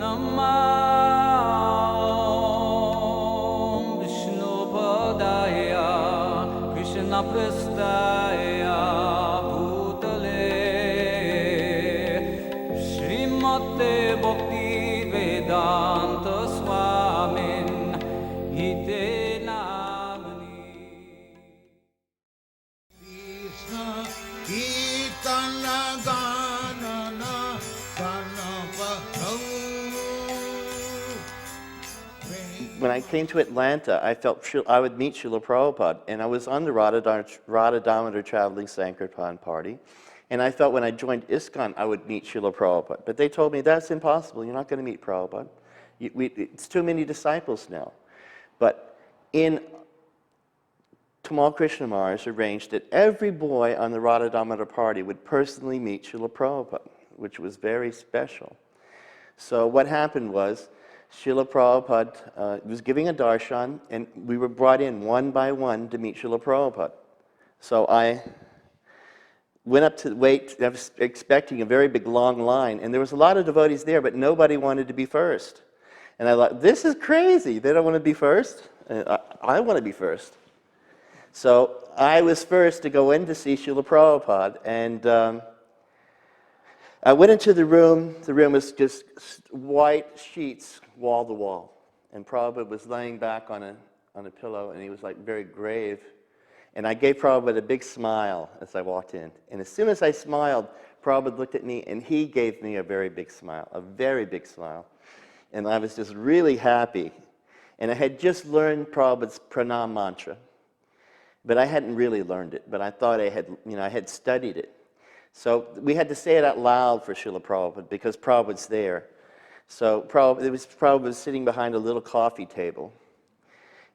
Namah Vishnu Padaya Krishna Prestaya Bhutale Srimate Bhakti Vedanta Swamin Hite Namani Krishna Kirtana Ganana Ganapatau. When I came to Atlanta, I felt I would meet Srila Prabhupada, and I was on the Radha Damodar Traveling Sankirtan Party, and I felt when I joined ISKCON, I would meet Srila Prabhupada. But they told me, that's impossible, you're not going to meet Prabhupada. It's too many disciples now. But in Tamal Krishna Maharaj arranged that every boy on the Radha Damodar Party would personally meet Srila Prabhupada, which was very special. So what happened was, Srila Prabhupada was giving a darshan, and we were brought in one by one to meet Srila Prabhupada. So I went up to wait, I was expecting a very big long line, and there was a lot of devotees there, but nobody wanted to be first. And I thought, this is crazy, they don't want to be first? I want to be first. So I was first to go in to see Srila Prabhupada, and I went into the room was just white sheets, wall to wall. And Prabhupada was laying back on a pillow, and he was like very grave. And I gave Prabhupada a big smile as I walked in. And as soon as I smiled, Prabhupada looked at me, and he gave me a very big smile, a very big smile. And I was just really happy. And I had just learned Prabhupada's pranam mantra. But I hadn't really learned it, but I thought I had studied it. So we had to say it out loud for Srila Prabhupada because Prabhupada's there. So Prabhupada was sitting behind a little coffee table.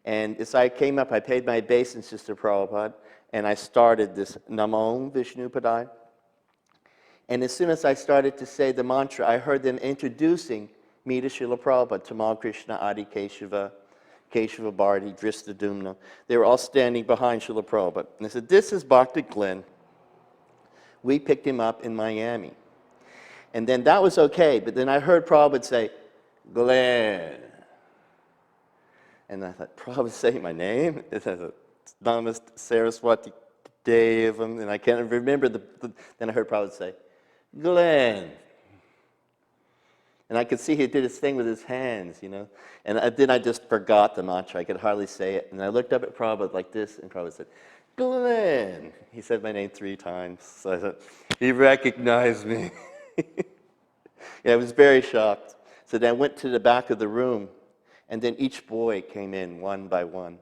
And as I came up, I paid my obeisances to Prabhupada, and I started this Namo Vishnu Padaya. And as soon as I started to say the mantra, I heard them introducing me to Srila Prabhupada, Tamal Krishna, Adi Keshava, Keshava Bharati, Dristadumna. They were all standing behind Srila Prabhupada. And they said, this is Bhakta Glenn. We picked him up in Miami. And then that was okay, but then I heard Prabhupada say, Glenn. And I thought, Prabhupada saying my name? It has a Namaste Saraswati Devam, and I can't remember then I heard Prabhupada say, Glenn. And I could see he did his thing with his hands, And then I just forgot the mantra. I could hardly say it. And I looked up at Prabhupada like this, and Prabhupada said, Glenn. He said my name 3 times. So I thought, he recognized me. Yeah, I was very shocked. So then I went to the back of the room, and then each boy came in one by one.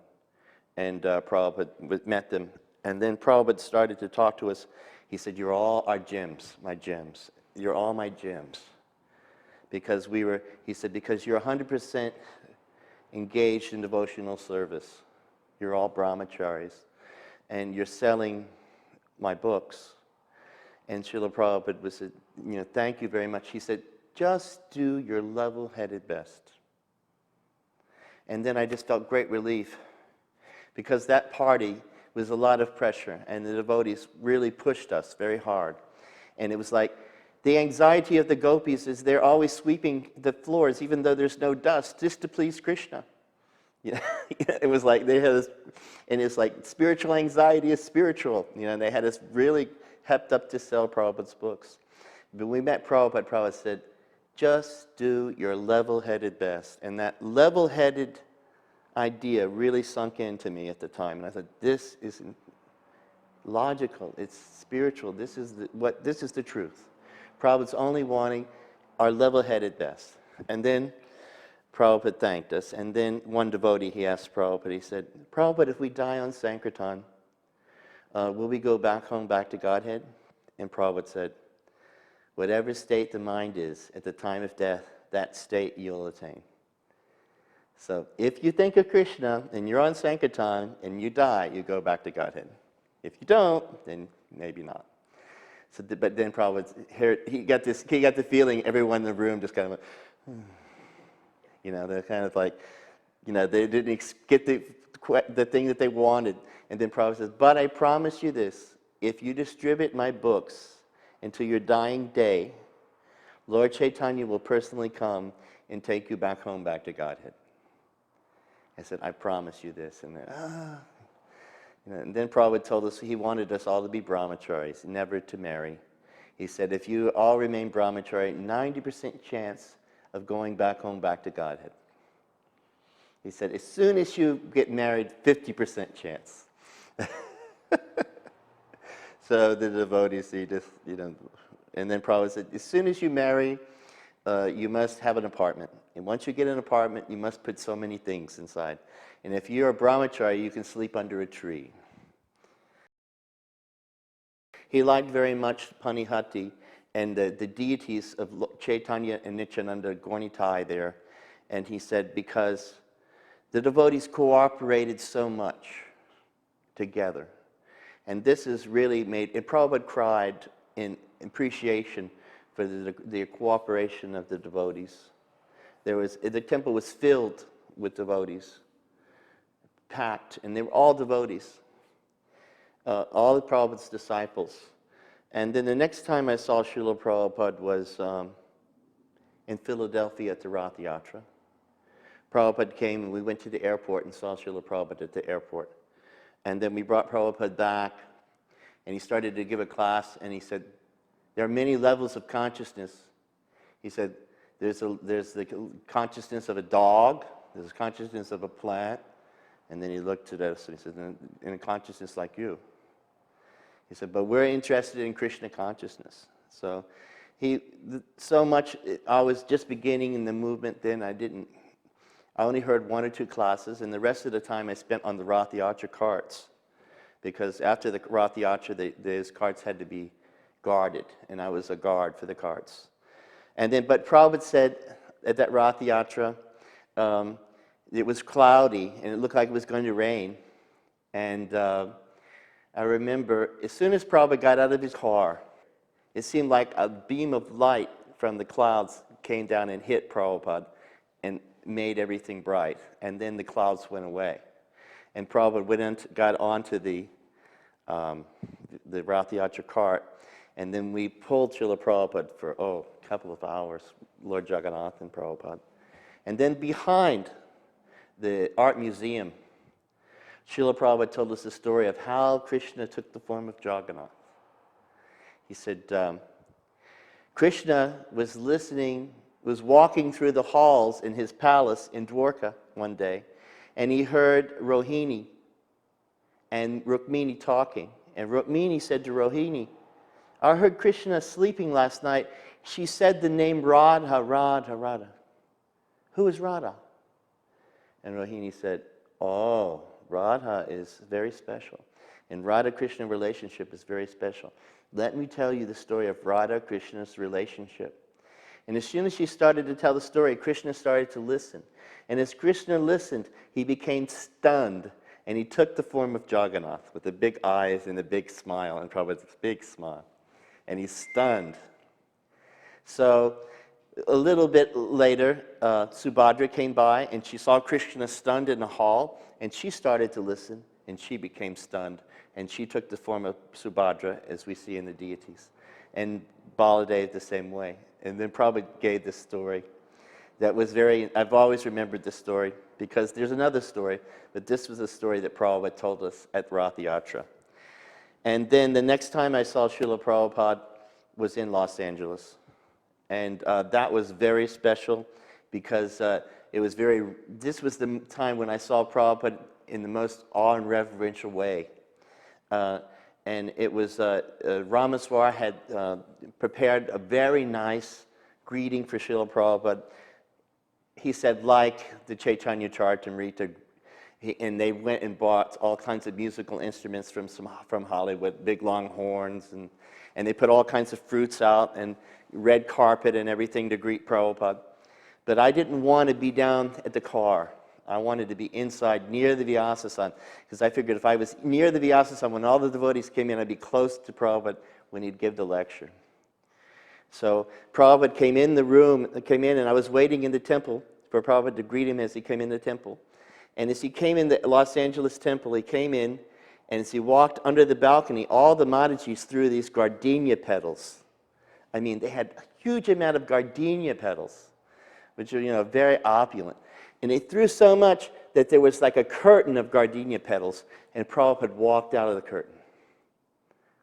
And Prabhupada met them. And then Prabhupada started to talk to us. He said, you're all our gems, my gems. You're all my gems. Because he said, because you're 100% engaged in devotional service. You're all brahmacharis. And you're selling my books. And Srila Prabhupada said, thank you very much. He said, just do your level-headed best. And then I just felt great relief. Because that party was a lot of pressure. And the devotees really pushed us very hard. And it was like, the anxiety of the gopis is they're always sweeping the floors, even though there's no dust, just to please Krishna. It was like they had this, and it's like spiritual anxiety is spiritual. And they had us really hepped up to sell Prabhupada's books. But when we met Prabhupada, Prabhupada said, just do your level-headed best. And that level-headed idea really sunk into me at the time. And I thought, this isn't logical, it's spiritual, this is the truth. Prabhupada's only wanting our level-headed best. And then Prabhupada thanked us. And then one devotee, he asked Prabhupada, he said, Prabhupada, if we die on Sankirtan, will we go back home, back to Godhead? And Prabhupada said, whatever state the mind is at the time of death, that state you'll attain. So if you think of Krishna and you're on Sankirtan and you die, you go back to Godhead. If you don't, then maybe not. So, but then Prabhupada, he got the feeling everyone in the room just kind of went, they're kind of like, they didn't get the thing that they wanted. And then Prabhupada says, but I promise you this, if you distribute my books until your dying day, Lord Chaitanya will personally come and take you back home, back to Godhead. I said, I promise you this. And then, and then Prabhupada told us he wanted us all to be brahmacharis, never to marry. He said, if you all remain brahmachari, 90% chance of going back home, back to Godhead. He said, as soon as you get married, 50% chance. So the devotees, and then Prabhupada said, as soon as you marry, you must have an apartment. And once you get an apartment, you must put so many things inside. And if you're a brahmachari, you can sleep under a tree. He liked very much Panihati and the deities of Chaitanya and Nityananda, Gaunitai there. And he said, because the devotees cooperated so much together. And this has really made, and Prabhupada cried in appreciation for the cooperation of the devotees. The temple was filled with devotees, packed, and they were all devotees, all of Prabhupada's disciples. And then the next time I saw Srila Prabhupada was in Philadelphia at the Rath Yatra. Prabhupada came and we went to the airport and saw Srila Prabhupada at the airport. And then we brought Prabhupada back and he started to give a class and he said, there are many levels of consciousness. He said, there's the consciousness of a dog, there's a consciousness of a plant, and then he looked at us and he said, and a consciousness like you. He said, but we're interested in Krishna consciousness. So I was just beginning in the movement then. I only heard 1 or 2 classes, and the rest of the time I spent on the Rath Yatra carts. Because after the Rath Yatra, those carts had to be guarded, and I was a guard for the carts. And then, but Prabhupada said at that Rath Yatra, it was cloudy, and it looked like it was going to rain. And I remember, as soon as Prabhupada got out of his car, it seemed like a beam of light from the clouds came down and hit Prabhupada and made everything bright. And then the clouds went away. And Prabhupada got onto the Rath Yatra cart, and then we pulled Srila Prabhupada for, a couple of hours, Lord Jagannath and Prabhupada. And then behind the art museum, Srila Prabhupada told us the story of how Krishna took the form of Jagannath. He said, Krishna was walking through the halls in his palace in Dwarka one day, and he heard Rohini and Rukmini talking. And Rukmini said to Rohini, I heard Krishna sleeping last night. She said the name Radha, Radha, Radha. Who is Radha? And Rohini said, oh, Radha is very special. And Radha-Krishna relationship is very special. Let me tell you the story of Radha-Krishna's relationship. And as soon as she started to tell the story, Krishna started to listen. And as Krishna listened, he became stunned. And he took the form of Jagannath with the big eyes and the big smile, and probably this big smile. And he's stunned. So a little bit later, Subhadra came by, and she saw Krishna stunned in the hall, and she started to listen, and she became stunned. And she took the form of Subhadra, as we see in the deities. And Baladev the same way. And then Prabhupada gave this story that was I've always remembered this story, because there's another story, but this was a story that Prabhupada told us at Rath Yatra. And then the next time I saw Srila Prabhupada was in Los Angeles. And that was very special, because this was the time when I saw Prabhupada in the most awe and reverential way. And it was, Ramaswar had prepared a very nice greeting for Srila Prabhupada. He said, like the Chaitanya Charitamrita, and they went and bought all kinds of musical instruments from Hollywood, big long horns, and they put all kinds of fruits out, and red carpet and everything to greet Prabhupada. But I didn't want to be down at the car. I wanted to be inside, near the Vyasasan, because I figured if I was near the Vyasasan, when all the devotees came in, I'd be close to Prabhupada when he'd give the lecture. So Prabhupada came in, and I was waiting in the temple for Prabhupada to greet him as he came in the temple. And as he came in the Los Angeles temple, he came in, and as he walked under the balcony, all the Madhajis threw these gardenia petals. I mean, they had huge amount of gardenia petals, which are, very opulent. And they threw so much that there was like a curtain of gardenia petals, and Prabhupada walked out of the curtain.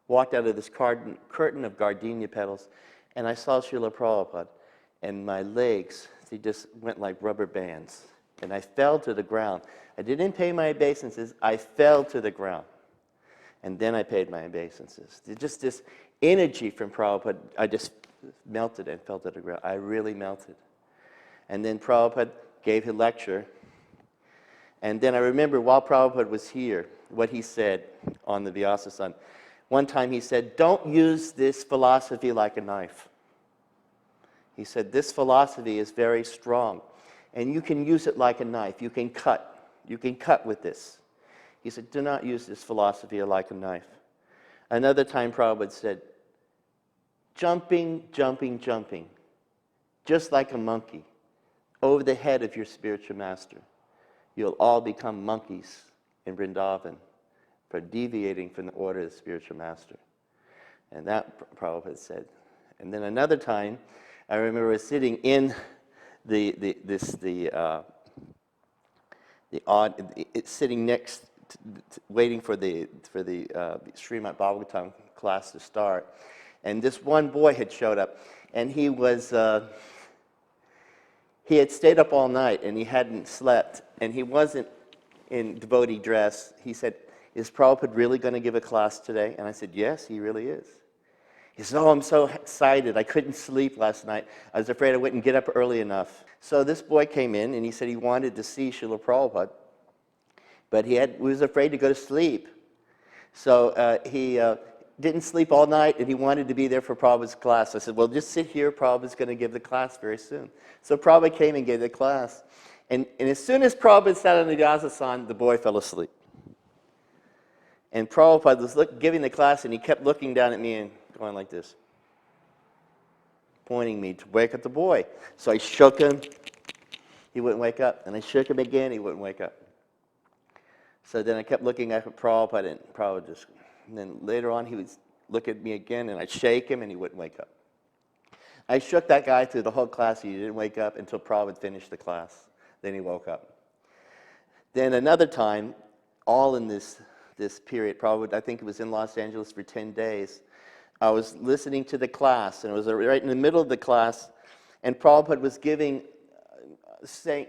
Walked out of this curtain of gardenia petals, and I saw Srila Prabhupada, and my legs, they just went like rubber bands. And I fell to the ground. I didn't pay my obeisances, I fell to the ground. And then I paid my obeisances. Just this energy from Prabhupada, I just melted and fell to the ground. I really melted. And then Prabhupada gave a lecture. And then I remember while Prabhupada was here, what he said on the Vyasasana. One time he said, don't use this philosophy like a knife. He said, this philosophy is very strong, and you can use it like a knife. You can cut. You can cut with this. He said, do not use this philosophy like a knife. Another time Prabhupada said, jumping, jumping, jumping, just like a monkey, over the head of your spiritual master. You'll all become monkeys in Vrindavan for deviating from the order of the spiritual master. And that Prabhupada said. And then another time, I remember sitting in sitting next, waiting for the Srimad Bhagavatam class to start, and this one boy had showed up, and he had stayed up all night, and he hadn't slept, and he wasn't in devotee dress. He said, is Prabhupada really going to give a class today? And I said, yes, he really is. He said, oh, I'm so excited. I couldn't sleep last night. I was afraid I wouldn't get up early enough. So this boy came in, and he said he wanted to see Srila Prabhupada, but he was afraid to go to sleep. So he didn't sleep all night, and he wanted to be there for Prabhupada's class. I said, well, just sit here. Prabhupada's going to give the class very soon. So Prabhupada came and gave the class. And as soon as Prabhupada sat on the Vyasasana, the boy fell asleep. And Prabhupada was giving the class, and he kept looking down at me and going like this, pointing me to wake up the boy. So I shook him. He wouldn't wake up. And I shook him again. He wouldn't wake up. So then I kept looking at Prabhupada, and Prabhupada just... And then later on, he would look at me again, and I'd shake him, and he wouldn't wake up. I shook that guy through the whole class. He didn't wake up until Prabhupada finished the class. Then he woke up. Then another time, all in this period, Prabhupada, I think it was in Los Angeles for 10 days, I was listening to the class, and it was right in the middle of the class, and Prabhupada was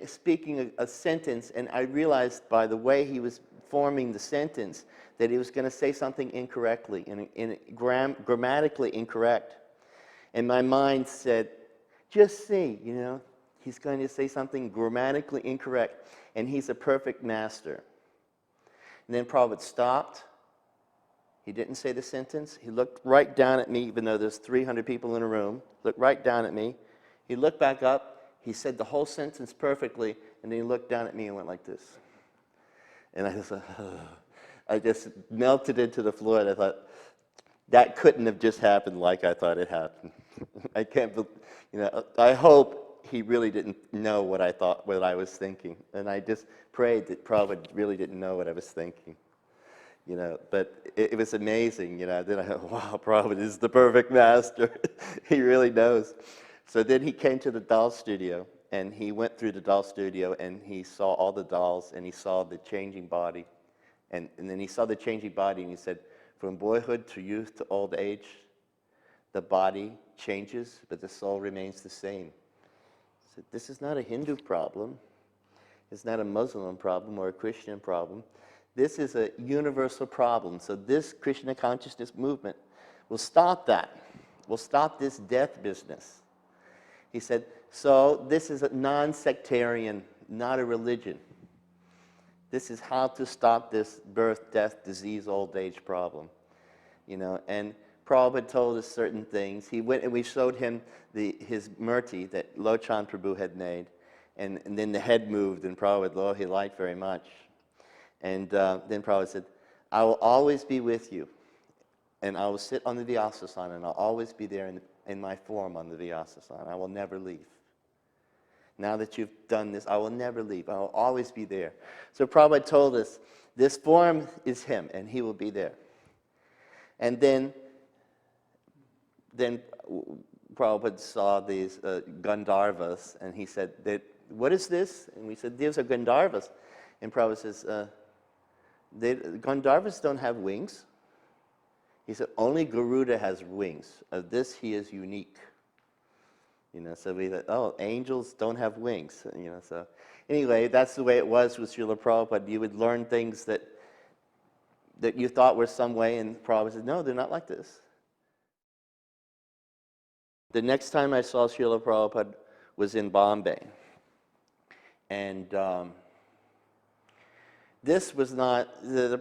speaking a sentence, and I realized by the way he was forming the sentence that he was going to say something incorrectly, grammatically incorrect. And my mind said, just see, he's going to say something grammatically incorrect, and he's a perfect master. And then Prabhupada stopped. He didn't say the sentence. He looked right down at me, even though there's 300 people in a room. Looked right down at me. He looked back up. He said the whole sentence perfectly, and then he looked down at me and went like this. And I just melted into the floor, and I thought, that couldn't have just happened like I thought it happened. I can't believe, I hope he really didn't know what I was thinking. And I just prayed that Prabhupada really didn't know what I was thinking. But it was amazing, Then I thought, wow, Prabhupada is the perfect master. He really knows. So then he came to the doll studio, and he went through the doll studio, and he saw all the dolls, and he saw the changing body. And then he saw the changing body, and he said, from boyhood to youth to old age, the body changes, but the soul remains the same. He said, this is not a Hindu problem. It's not a Muslim problem or a Christian problem. This is a universal problem. So this Krishna consciousness movement will stop that. Will stop this death business. He said, so this is a non-sectarian, not a religion. This is how to stop this birth, death, disease, old age problem. And Prabhupada told us certain things. He went and we showed him his murti that Lochan Prabhu had made. And then the head moved, and Prabhupada, he liked very much. And then Prabhupada said, I will always be with you, and I will sit on the Vyasasana, and I'll always be there in my form on the Vyasasana. I will never leave. Now that you've done this, I will never leave. I will always be there. So Prabhupada told us, this form is him, and he will be there. And then Prabhupada saw these Gandharvas, and he said, what is this? And we said, these are Gandharvas. And Prabhupada says, Gandharvas don't have wings. He said, only Garuda has wings. Of this, he is unique. So we thought, oh, angels don't have wings. So anyway, that's the way it was with Srila Prabhupada. You would learn things that you thought were some way, and Prabhupada said, no, they're not like this. The next time I saw Srila Prabhupada was in Bombay. And this was not, the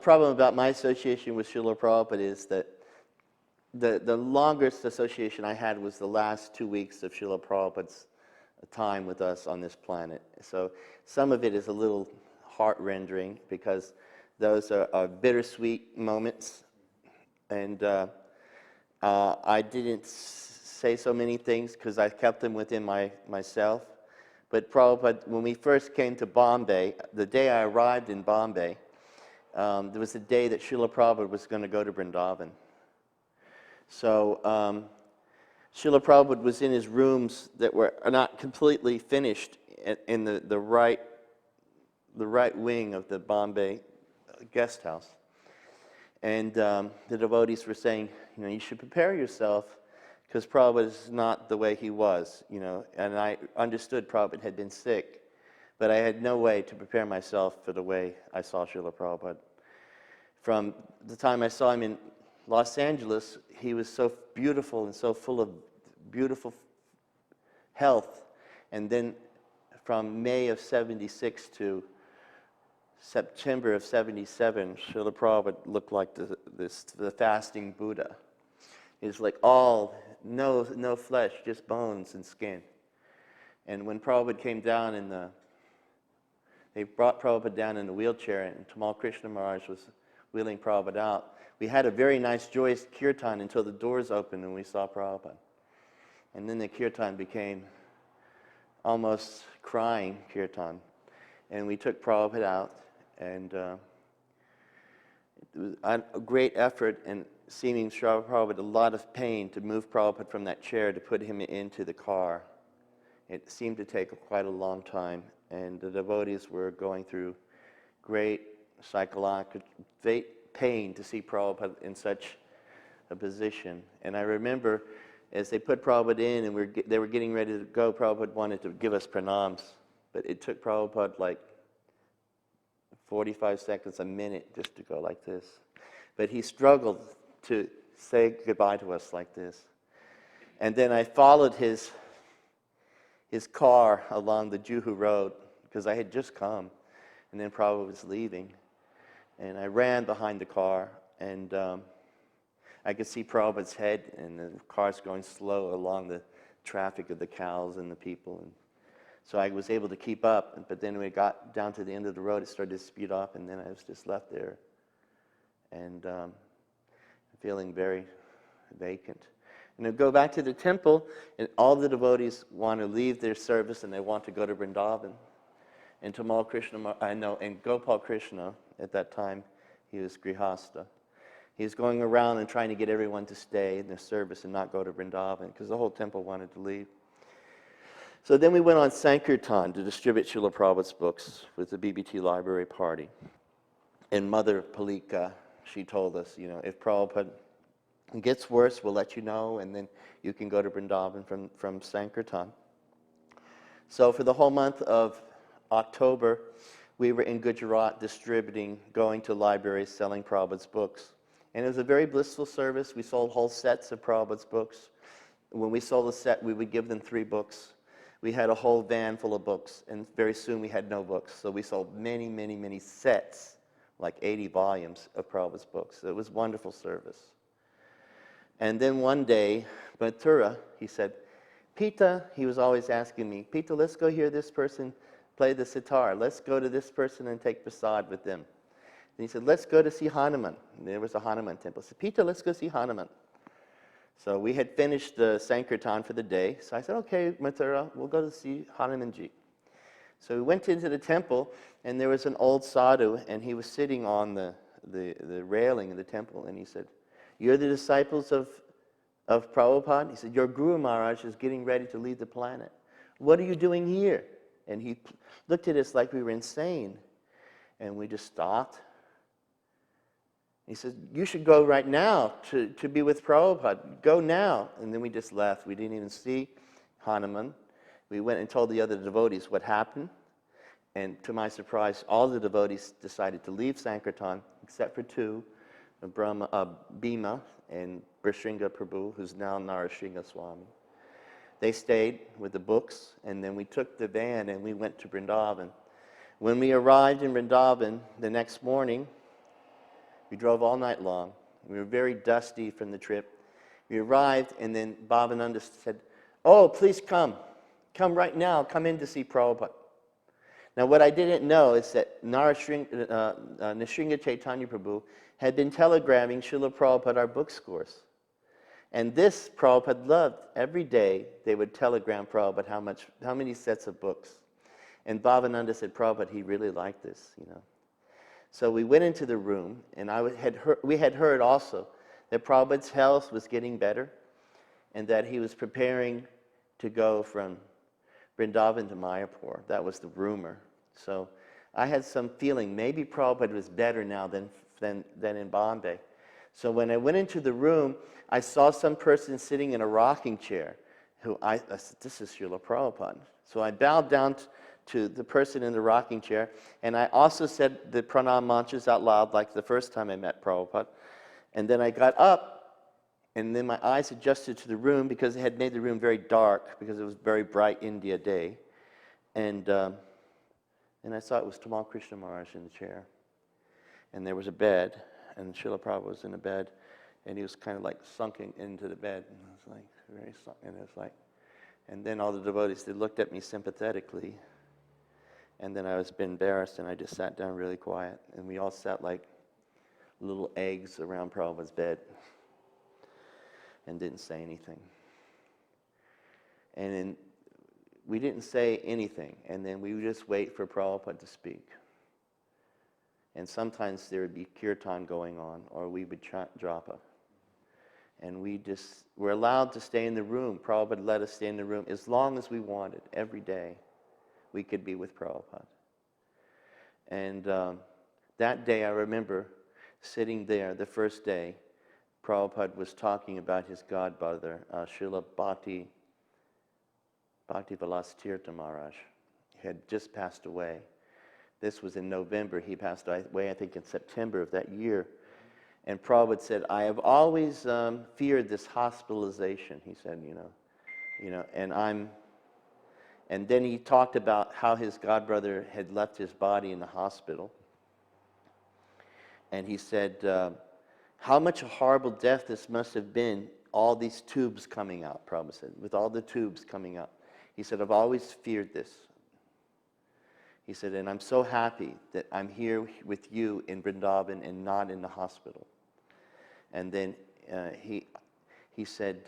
problem about my association with Srila Prabhupada is that the longest association I had was the last 2 weeks of Srila Prabhupada's time with us on this planet. So some of it is a little heart-rendering because those are bittersweet moments. And I didn't say so many things because I kept them within myself. But Prabhupada, when we first came to Bombay, the day I arrived in Bombay, there was the day that Srila Prabhupada was going to go to Vrindavan. So Srila Prabhupada was in his rooms that were not completely finished in the right wing of the Bombay guest house. And the devotees were saying, you should prepare yourself because Prabhupada is not the way he was, And I understood Prabhupada had been sick, but I had no way to prepare myself for the way I saw Srila Prabhupada. From the time I saw him in Los Angeles, he was so beautiful and so full of beautiful health. And then from May of 76 to September of 77, Srila Prabhupada looked like the fasting Buddha. It's like no flesh, just bones and skin. And when Prabhupada came down they brought Prabhupada down in a wheelchair, and Tamal Krishna Maharaj was wheeling Prabhupada out. We had a very nice, joyous kirtan until the doors opened and we saw Prabhupada. And then the kirtan became almost crying kirtan. And we took Prabhupada out, and it was a great effort and seeming Srila Prabhupada a lot of pain to move Prabhupada from that chair to put him into the car. It seemed to take quite a long time, and the devotees were going through great psychological pain to see Prabhupada in such a position. And I remember as they put Prabhupada in and they were getting ready to go, Prabhupada wanted to give us pranams, but it took Prabhupada like 45 seconds, a minute just to go like this. But he struggled to say goodbye to us like this. And then I followed his car along the Juhu Road because I had just come, and then Prabhupada was leaving. And I ran behind the car, and I could see Prabhupada's head, and the car's going slow along the traffic of the cows and the people. And so I was able to keep up, but then when we got down to the end of the road, it started to speed up, and then I was just left there and feeling very vacant. And I go back to the temple, and all the devotees want to leave their service, and they want to go to Vrindavan. And Tamal Krishna, and Gopal Krishna, at that time, he was Grihastha. He was going around and trying to get everyone to stay in their service and not go to Vrindavan, because the whole temple wanted to leave. So then we went on Sankirtan to distribute Srila Prabhupada's books with the BBT Library Party. And Mother Palika, she told us, if Prabhupada gets worse, we'll let you know, and then you can go to Vrindavan from Sankirtan. So for the whole month of October, we were in Gujarat going to libraries, selling Prabhupada's books. And it was a very blissful service. We sold whole sets of Prabhupada's books. When we sold a set, we would give them 3 books. We had a whole van full of books, and very soon we had no books. So we sold many, many, many sets, like 80 volumes of Prabhupada's books. It was wonderful service. And then one day, Mathura, he said, Pita, he was always asking me, Pita, let's go hear this person play the sitar. Let's go to this person and take prasad with them. And he said, let's go to see Hanuman. And there was a Hanuman temple. I said, Pita, let's go see Hanuman. So we had finished the Sankirtan for the day. So I said, okay, Mathura, we'll go to see Hanumanji. So we went into the temple, and there was an old sadhu, and he was sitting on the railing of the temple, and he said, you're the disciples of of Prabhupada? He said, your Guru Maharaj is getting ready to leave the planet. What are you doing here? And he looked at us like we were insane. And we just stopped. He said, you should go right now to be with Prabhupada. Go now. And then we just left. We didn't even see Hanuman. We went and told the other devotees what happened. And to my surprise, all the devotees decided to leave Sankirtan, except for two, Bhima and Brishringa Prabhu, who's now Narasringa Swami. They stayed with the books, and then we took the van and we went to Vrindavan. When we arrived in Vrindavan the next morning, we drove all night long. We were very dusty from the trip. We arrived, and then Bhavananda said, oh, please come. Come right now. Come in to see Prabhupada. Now, what I didn't know is that Nisringa Chaitanya Prabhu had been telegramming Srila Prabhupada our book scores. And this Prabhupada loved. Every day they would telegram Prabhupada how many sets of books. And Bhavananda said, Prabhupada, he really liked this, you know. So we went into the room, and we had heard also that Prabhupada's health was getting better, and that he was preparing to go from Vrindavan to Mayapur. That was the rumor. So I had some feeling maybe Prabhupada was better now than in Bombay. So when I went into the room, I saw some person sitting in a rocking chair. I said, this is Srila Prabhupada. So I bowed down to the person in the rocking chair, and I also said the pranam mantras out loud like the first time I met Prabhupada. And then I got up, and then my eyes adjusted to the room because it had made the room very dark because it was a very bright India day. And I saw it was Tamal Krishna Maharaj in the chair. And there was a bed, and Srila Prabhupada was in a bed, and he was kind of like sunken into the bed. And I was like, very sunk, and it was like, and then all the devotees, they looked at me sympathetically. And then I was a bit embarrassed, and I just sat down really quiet. And we all sat like little eggs around Prabhupada's bed and didn't say anything. And then we didn't say anything, and then we would just wait for Prabhupada to speak. And sometimes there would be kirtan going on, or we would chant japa. And we just were allowed to stay in the room. Prabhupada let us stay in the room as long as we wanted, every day. We could be with Prabhupada. And that day I remember sitting there, the first day, Prabhupada was talking about his godbrother, Srila Bhakti Vilas Tirtha Maharaj. He had just passed away. This was in November. He passed away, I think, in September of that year. And Prabhupada said, I have always feared this hospitalization, he said, and then he talked about how his godbrother had left his body in the hospital. And he said, how much a horrible death this must have been, all these tubes coming out, Prabhupada said, with all the tubes coming out. He said, I've always feared this. He said, and I'm so happy that I'm here with you in Vrindavan and not in the hospital. And then he said,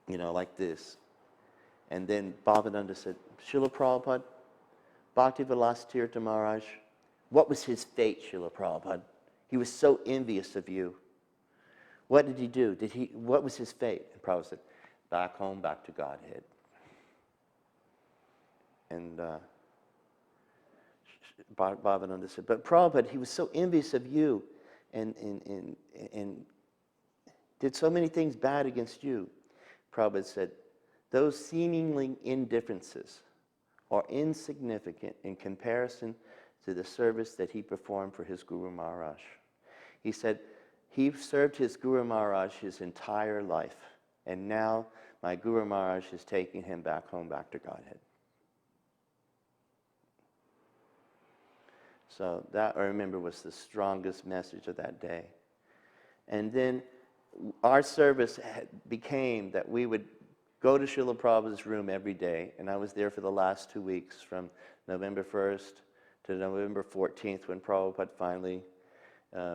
like this. And then Bhavananda said, Srila Prabhupada, Bhakti Vilas Tirtha Maharaj, what was his fate, Srila Prabhupada? He was so envious of you. What did he do? What was his fate? And Prabhupada said, back home, back to Godhead. And Bhavananda said, but Prabhupada, he was so envious of you and did so many things bad against you. Prabhupada said, those seemingly indifferences are insignificant in comparison to the service that he performed for his Guru Maharaj. He said, he served his Guru Maharaj his entire life, and now my Guru Maharaj is taking him back home, back to Godhead. So that, I remember, was the strongest message of that day. And then our service became that we would go to Srila Prabhupada's room every day, and I was there for the last 2 weeks, from November 1st to November 14th, when Prabhupada finally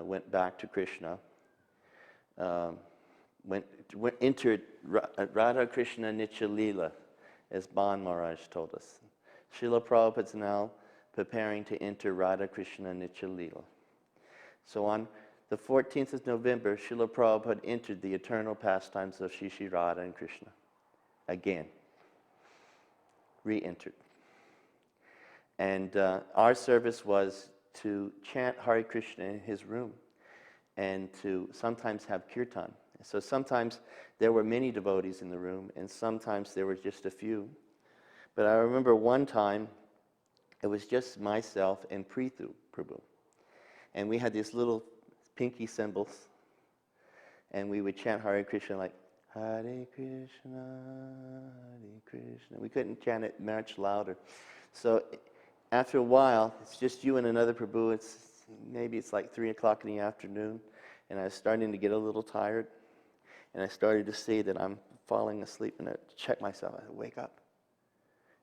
went back to Krishna. Entered Radha Krishna Nitya Leela, as Ban Maharaj told us. Srila Prabhupada's now preparing to enter Radha Krishna Nitya Leela. So on the 14th of November, Srila Prabhupada entered the eternal pastimes of Shri Shri Radha and Krishna. Again. Re-entered. And our service was to chant Hare Krishna in his room and to sometimes have kirtan. So sometimes there were many devotees in the room and sometimes there were just a few. But I remember one time it was just myself and Prithu Prabhu. And we had these little pinky symbols and we would chant Hare Krishna like Hare Krishna, Hare Krishna. We couldn't chant it much louder. So after a while, it's just you and another Prabhu. Maybe it's like 3 o'clock in the afternoon, and I was starting to get a little tired, and I started to see that I'm falling asleep, and I checked myself. I said, wake up.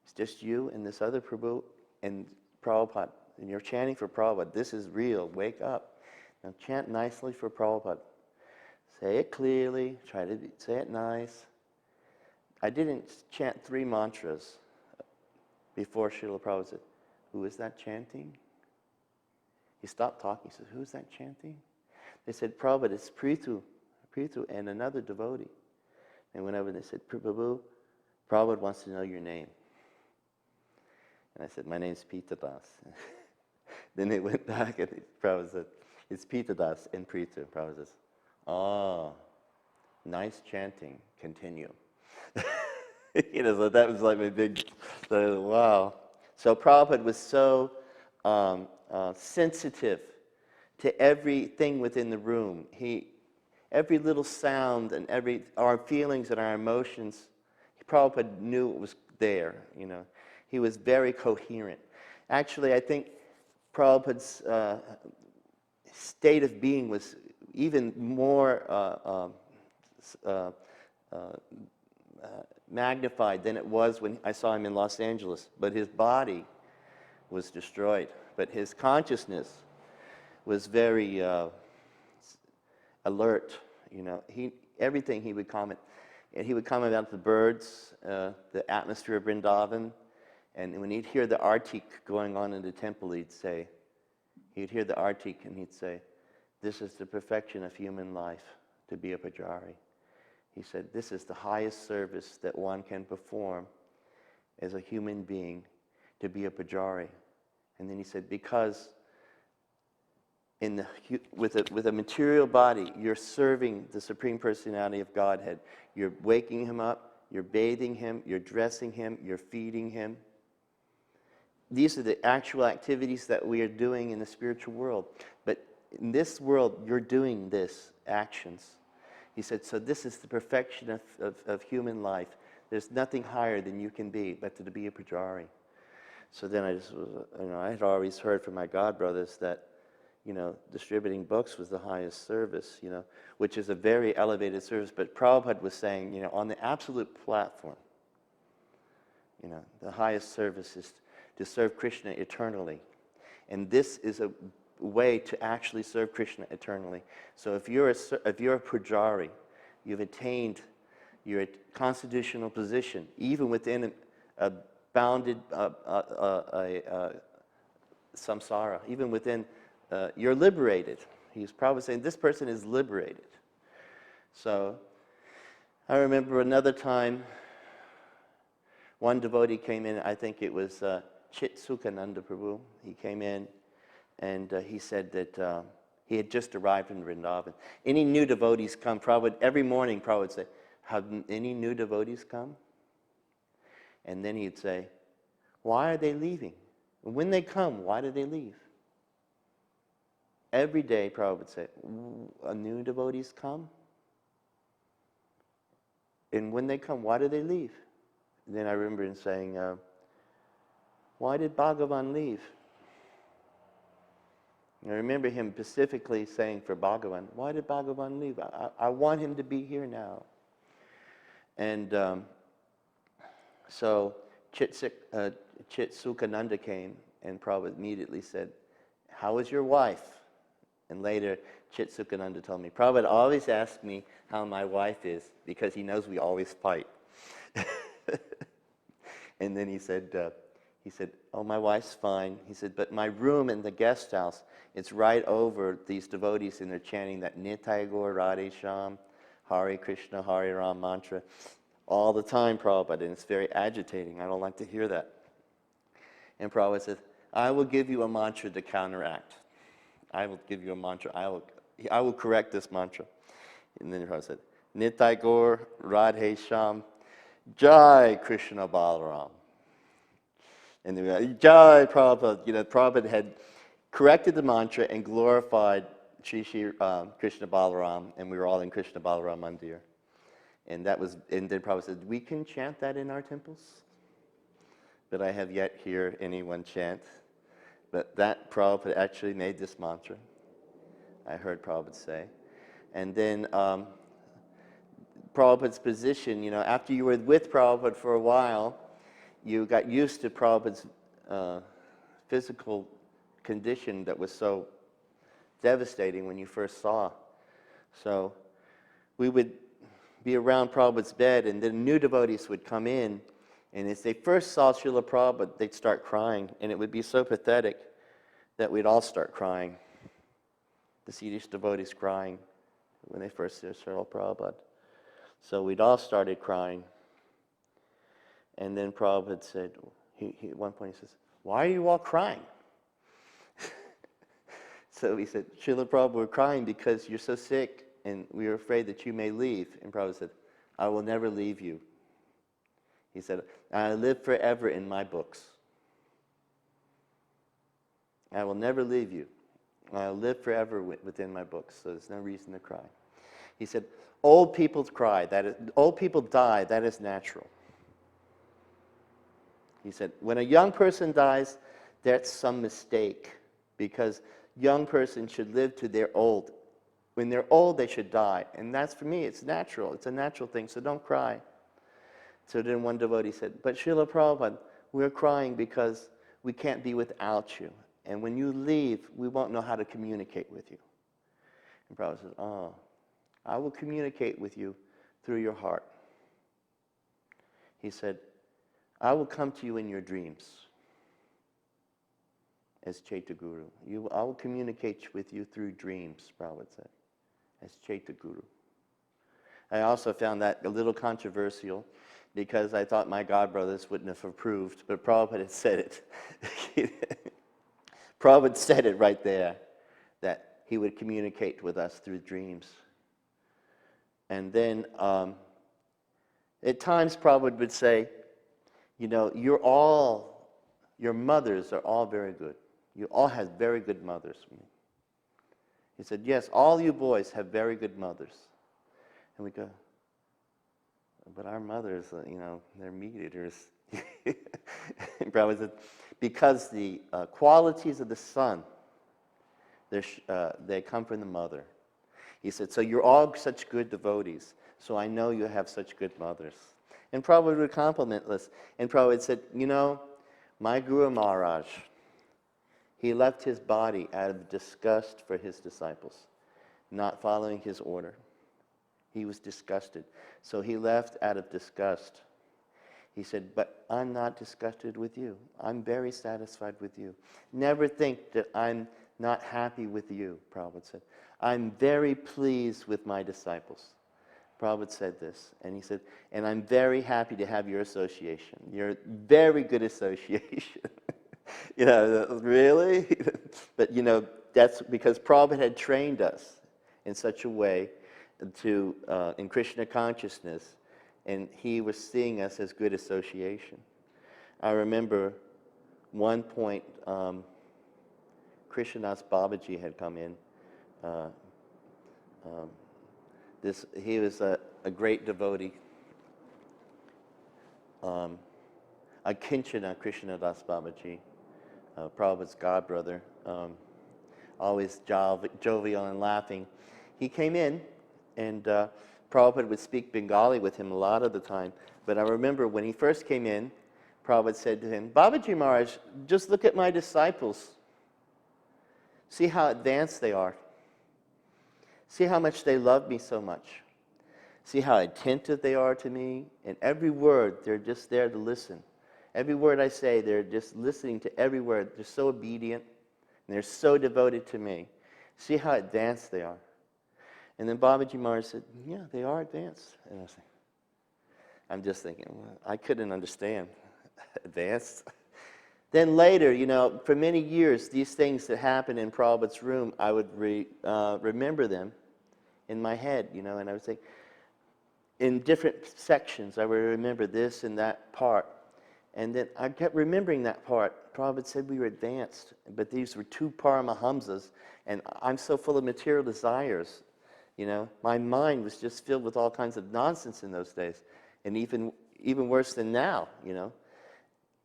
It's just you and this other Prabhu and Prabhupada, and you're chanting for Prabhupada. This is real. Wake up. Now chant nicely for Prabhupada. Say it clearly. Try to say it nice. I didn't chant 3 mantras before Srila Prabhupada said, who is that chanting? He stopped talking. He said, who is that chanting? They said, Prabhupada, it's Prithu and another devotee. And whenever they said, Prabhu, Prabhupada wants to know your name. And I said, my name's Pita Das. Then they went back and Prabhupada said, it's Pita Das and Prithu. Prabhupada says, oh, nice chanting. Continue. So that was like my big, wow. So Prabhupada was so sensitive to everything within the room. Every little sound and our feelings and our emotions, Prabhupada knew it was there. He was very coherent. Actually, I think Prabhupada's state of being was even more magnified than it was when I saw him in Los Angeles. But his body was destroyed. But his consciousness was very alert. Everything he would comment. And he would comment about the birds, the atmosphere of Vrindavan. And when he'd hear the artik going on in the temple, he'd hear the artik and he'd say, this is the perfection of human life, to be a pujari. He said, this is the highest service that one can perform as a human being, to be a pujari. And then he said, because with a material body, you're serving the Supreme Personality of Godhead. You're waking him up, you're bathing him, you're dressing him, you're feeding him. These are the actual activities that we are doing in the spiritual world. But in this world, you're doing this actions. He said, so this is the perfection of human life. There's nothing higher than you can be, but to be a pujari. So then I had always heard from my godbrothers that, distributing books was the highest service, which is a very elevated service. But Prabhupada was saying, on the absolute platform, the highest service is to serve Krishna eternally. And this is a way to actually serve Krishna eternally. So if you're a pujari, you've attained your constitutional position, even within a bounded samsara, even within, you're liberated. He's probably saying this person is liberated. So I remember another time, one devotee came in, I think it was Chit Sukhananda Prabhu. He came in and he said that he had just arrived in Vrindavan. Any new devotees come, every morning Prabhupada would say, have any new devotees come? And then he'd say, why are they leaving? And when they come, why do they leave? Every day Prabhupada would say, new devotees come? And when they come, why do they leave? And then I remember him saying, why did Bhagavan leave? And I remember him specifically saying for Bhagavan, why did Bhagavan leave? I want him to be here now. And so Chit Sukhananda came, and Prabhupada immediately said, how is your wife? And later, Chit Sukhananda told me, Prabhupada always asks me how my wife is, because he knows we always fight. And then he said, He said, oh, my wife's fine. He said, but my room in the guest house, it's right over these devotees, and they're chanting that Nitai Gaur Radhe Shyam, Hare Krishna, Hare Ram mantra all the time, Prabhupada, and it's very agitating. I don't like to hear that. And Prabhupada said, I will give you a mantra to counteract. I will give you a mantra. I will correct this mantra. And then Prabhupada said, Nitai Gaur Radhe Shyam, Jai Krishna Balaram. And then we went, Jai Prabhupada. Prabhupada had corrected the mantra and glorified Shri Krishna Balaram, and we were all in Krishna Balaram Mandir. And then Prabhupada said, we can chant that in our temples, but I have yet hear anyone chant. But that Prabhupada actually made this mantra, I heard Prabhupada say. And then Prabhupada's position, after you were with Prabhupada for a while, you got used to Prabhupada's physical condition that was so devastating when you first saw. So we would be around Prabhupada's bed, and then new devotees would come in, and as they first saw Srila Prabhupada, they'd start crying, and it would be so pathetic that we'd all start crying. The Swedish devotees crying when they first saw Srila Prabhupada. So we'd all started crying. And then Prabhupada said, at one point he says, why are you all crying? So he said, Srila Prabhupada, we're crying because you're so sick and we are afraid that you may leave. And Prabhupada said, I will never leave you. He said, I live forever in my books. I will never leave you. I will live forever within my books, so there's no reason to cry. He said, old people cry, old people die, that is natural. He said, when a young person dies, that's some mistake, because young person should live to their old. When they're old, they should die. And that's, for me, it's natural. It's a natural thing, so don't cry. So then one devotee said, but Srila Prabhupada, we're crying because we can't be without you. And when you leave, we won't know how to communicate with you. And Prabhupada said, oh, I will communicate with you through your heart. He said, I will come to you in your dreams as Chaitya Guru. I will communicate with you through dreams, Prabhupada said, as Chaitya Guru. I also found that a little controversial because I thought my godbrothers wouldn't have approved, but Prabhupada had said it. Prabhupada said it right there, that he would communicate with us through dreams. And then at times Prabhupada would say, your mothers are all very good. You all have very good mothers. He said, yes, all you boys have very good mothers. And we go, but our mothers, they're meat eaters. And Prabhupada said, because the qualities of the son, they come from the mother. He said, so you're all such good devotees, so I know you have such good mothers. And Prabhupada would compliment us. And Prabhupada said, my Guru Maharaj, he left his body out of disgust for his disciples, not following his order. He was disgusted. So he left out of disgust. He said, but I'm not disgusted with you. I'm very satisfied with you. Never think that I'm not happy with you, Prabhupada said. I'm very pleased with my disciples. Prabhupada said this, and he said, and I'm very happy to have your association. You're a very good association. Really? But, that's because Prabhupada had trained us in such a way to, in Krishna consciousness, and he was seeing us as good association. I remember one point, Krishnadas Babaji had come in. He was a great devotee. Akinchana Krishnadas Babaji, Prabhupada's godbrother, always jovial and laughing. He came in, and Prabhupada would speak Bengali with him a lot of the time. But I remember when he first came in, Prabhupada said to him, Babaji Maharaj, just look at my disciples. See how advanced they are. See how much they love me so much. See how attentive they are to me. And every word, they're just there to listen. Every word I say, they're just listening to every word. They're so obedient, and they're so devoted to me. See how advanced they are. And then Babaji Maharaj said, yeah, they are advanced. And I'm just thinking, well, I couldn't understand advanced. Then later, for many years, these things that happened in Prabhupada's room, I would remember them in my head, and I would say, in different sections, I would remember this and that part. And then I kept remembering that part. Prabhupada said we were advanced, but these were two Paramahamsas, and I'm so full of material desires. My mind was just filled with all kinds of nonsense in those days, and even worse than now,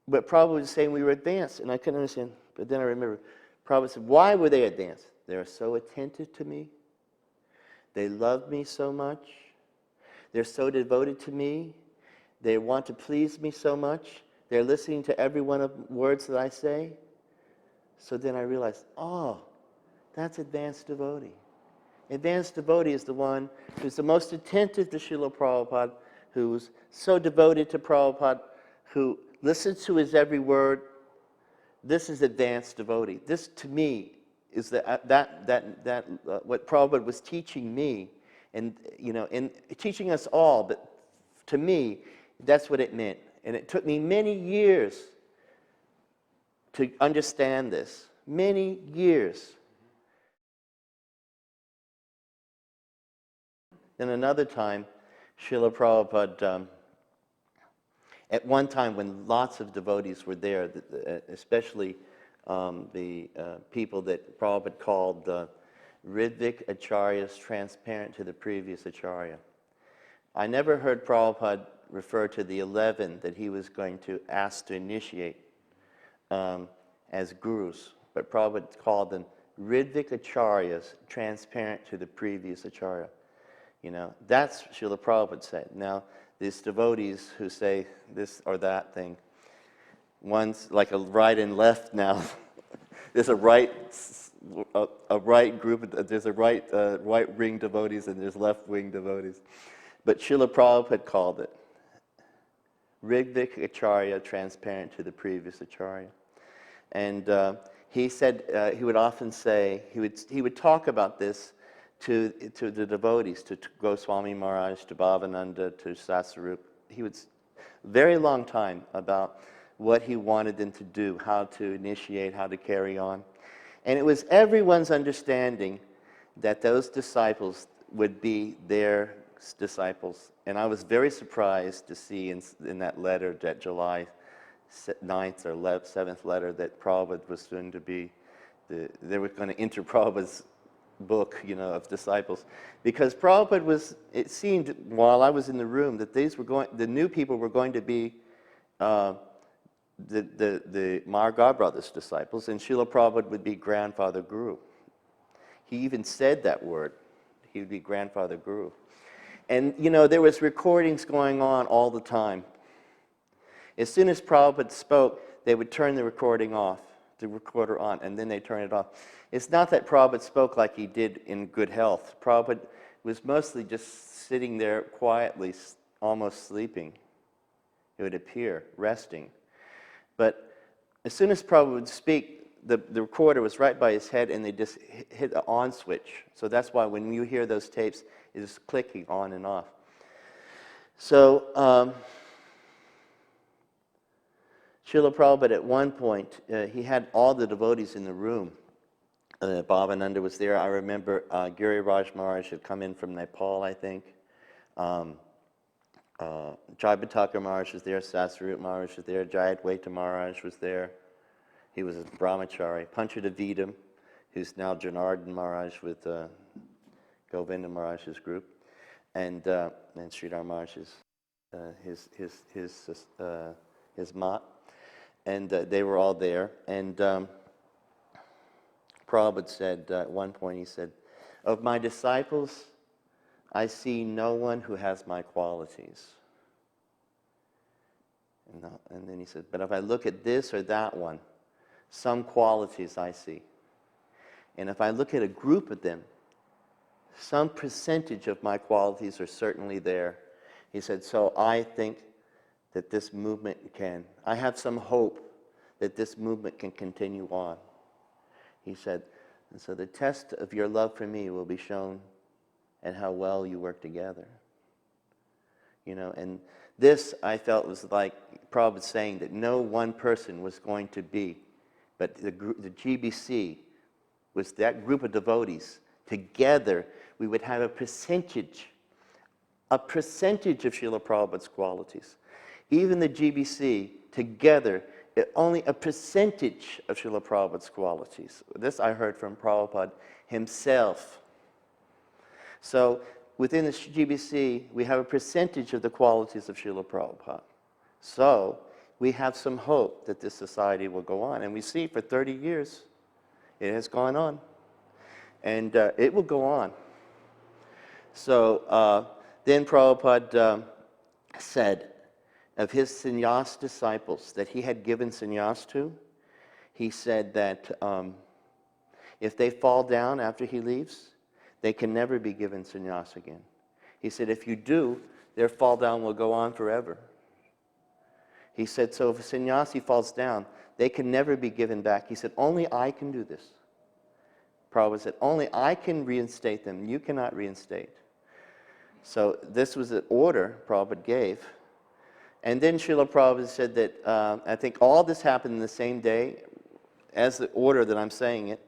But Prabhupada was saying we were advanced, and I couldn't understand. But then I remember, Prabhupada said, why were they advanced? They are so attentive to me. They love me so much. They're so devoted to me. They want to please me so much. They're listening to every one of the words that I say. So then I realized, that's advanced devotee. Advanced devotee is the one who's the most attentive to Srila Prabhupada, who's so devoted to Prabhupada, who listens to his every word. This is advanced devotee. This, to me, is what Prabhupada was teaching me, and teaching us all. But to me, that's what it meant, and it took me many years to understand this. Many years. Then another time, Srila Prabhupada, at one time when lots of devotees were there, especially the people that Prabhupada called Ritvik Acharyas, transparent to the previous Acharya. I never heard Prabhupada refer to the 11 that he was going to ask to initiate as gurus, but Prabhupada called them Ritvik Acharyas, transparent to the previous Acharya. That's what Srila Prabhupada said. Now, these devotees who say this or that thing, one's like a right and left now. There's a right group, there's a right wing devotees, and there's left wing devotees. But Srila Prabhupada called it Ritvik Acharya, transparent to the previous Acharya. And he said, he would often say, he would talk about this to the devotees, to Goswami Maharaj, to Bhavananda, to Sasarup. He would, very long time about what he wanted them to do, how to initiate, how to carry on. And it was everyone's understanding that those disciples would be their disciples. And I was very surprised to see in that letter, that July 9th or 7th letter, that Prabhupada was going to be, they were going to enter Prabhupada's book, of disciples. Because Prabhupada was, it seemed while I was in the room, that the new people were going to be the Marga brothers' disciples, and Srila Prabhupada would be grandfather guru. He even said that word. He would be grandfather guru. And, there was recordings going on all the time. As soon as Prabhupada spoke, they would turn the recording off, the recorder on, and then they turn it off. It's not that Prabhupada spoke like he did in good health. Prabhupada was mostly just sitting there quietly, almost sleeping, it would appear, resting. But as soon as Prabhupada would speak, the recorder was right by his head, and they just hit the on switch. So that's why when you hear those tapes, it's clicking on and off. So Srila Prabhupada, at one point, he had all the devotees in the room. Bhavananda was there. I remember Giriraj Maharaj had come in from Nepal, I think. Jayapataka Maharaj was there. Sasarup Maharaj was there. Jayadvaita Maharaj was there. He was a brahmachari. Panchadavidam, who's now Janardhan Maharaj with Govinda Maharaj's group, and Sridhar Maharaj's his mat, and they were all there. And Prabhupada said at one point, he said, "Of my disciples, I see no one who has my qualities." And then he said, "But if I look at this or that one, some qualities I see. And if I look at a group of them, some percentage of my qualities are certainly there." He said, "So I think that this movement can. I have some hope that this movement can continue on. He said, and so the test of your love for me will be shown in how well you work together. You know, and this I felt was like Prabhupada saying that no one person was going to be, but the GBC was that group of devotees. Together, we would have a percentage of Srila Prabhupada's qualities. Even the GBC, together, only a percentage of Srila Prabhupada's qualities. This I heard from Prabhupada himself. So, within the GBC, we have a percentage of the qualities of Srila Prabhupada. So, we have some hope that this society will go on. And we see for 30 years, it has gone on. And it will go on. So, then Prabhupada said of his sannyas disciples that he had given sannyas to, he said that if they fall down after he leaves, they can never be given sannyas again. He said, if you do, their fall down will go on forever. He said, so if a sannyasi falls down, they can never be given back. He said, only I can do this. Prabhupada said, only I can reinstate them. You cannot reinstate. So this was an order Prabhupada gave. And then Srila Prabhupada said that, I think all this happened in the same day, as the order that I'm saying it.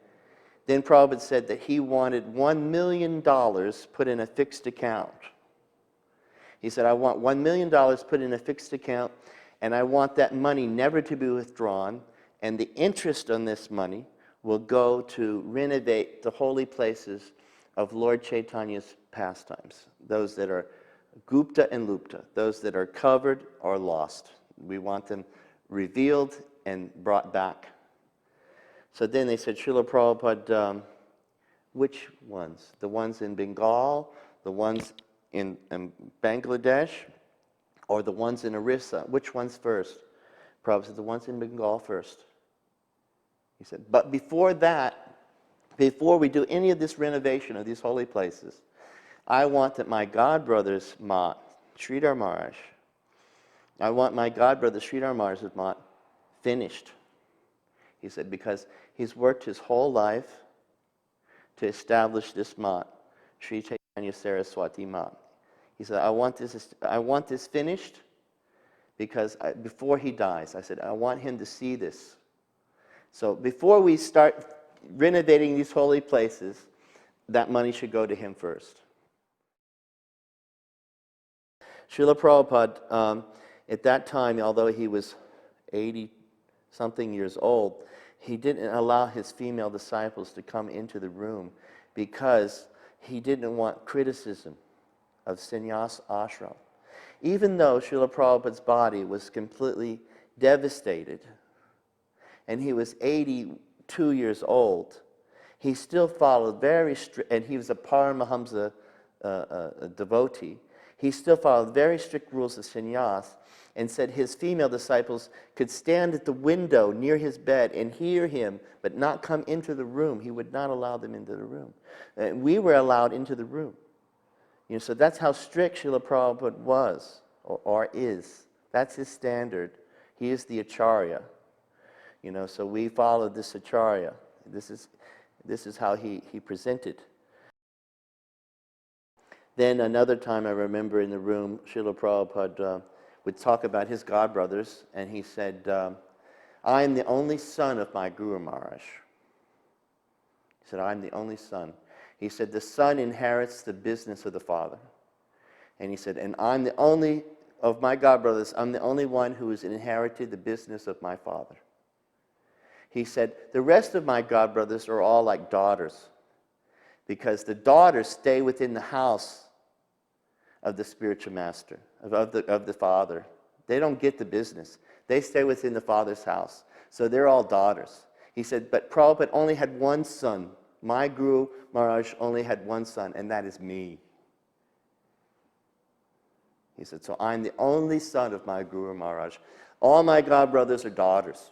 Then Prabhupada said that he wanted $1 million put in a fixed account. He said, I want $1 million put in a fixed account, and I want that money never to be withdrawn, and the interest on this money will go to renovate the holy places of Lord Chaitanya's pastimes, those that are Gupta and Lupta, those that are covered or lost. We want them revealed and brought back. So then they said, Srila Prabhupada, which ones? The ones in Bengal, the ones in Bangladesh, or the ones in Orissa? Which ones first? Prabhupada said, the ones in Bengal first. He said, but before that, before we do any of this renovation of these holy places, I want that my godbrother's mat, Sridhar Maharaj, I want my godbrother Sridhar Maharaj's mat finished. He said, because he's worked his whole life to establish this mat, Sri Chaitanya Saraswati mat. He said, I want this finished because before he dies, I said, I want him to see this. So before we start renovating these holy places, that money should go to him first. Srila Prabhupada, at that time, although he was 80-something years old, he didn't allow his female disciples to come into the room because he didn't want criticism of sannyas ashram. Even though Srila Prabhupada's body was completely devastated, and he was 82 years old, he still followed very strict, and he was a Paramahamsa devotee. He still followed very strict rules of sannyas and said his female disciples could stand at the window near his bed and hear him, but not come into the room. He would not allow them into the room. And we were allowed into the room. You know, so that's how strict Srila Prabhupada was, or is. That's his standard. He is the Acharya. You know, so we followed this Acharya. This is how he presented. Then another time I remember in the room, Srila Prabhupada would talk about his godbrothers, and he said, I am the only son of my Guru Maharaj. He said, I'm the only son. He said, the son inherits the business of the father. And he said, and I'm the only, of my godbrothers, I'm the only one who has inherited the business of my father. He said, the rest of my godbrothers are all like daughters, because the daughters stay within the house of the spiritual master, of the father. They don't get the business. They stay within the father's house. So they're all daughters. He said, but Prabhupada only had one son. My Guru Maharaj only had one son, and that is me. He said, so I'm the only son of my Guru Maharaj. All my godbrothers are daughters.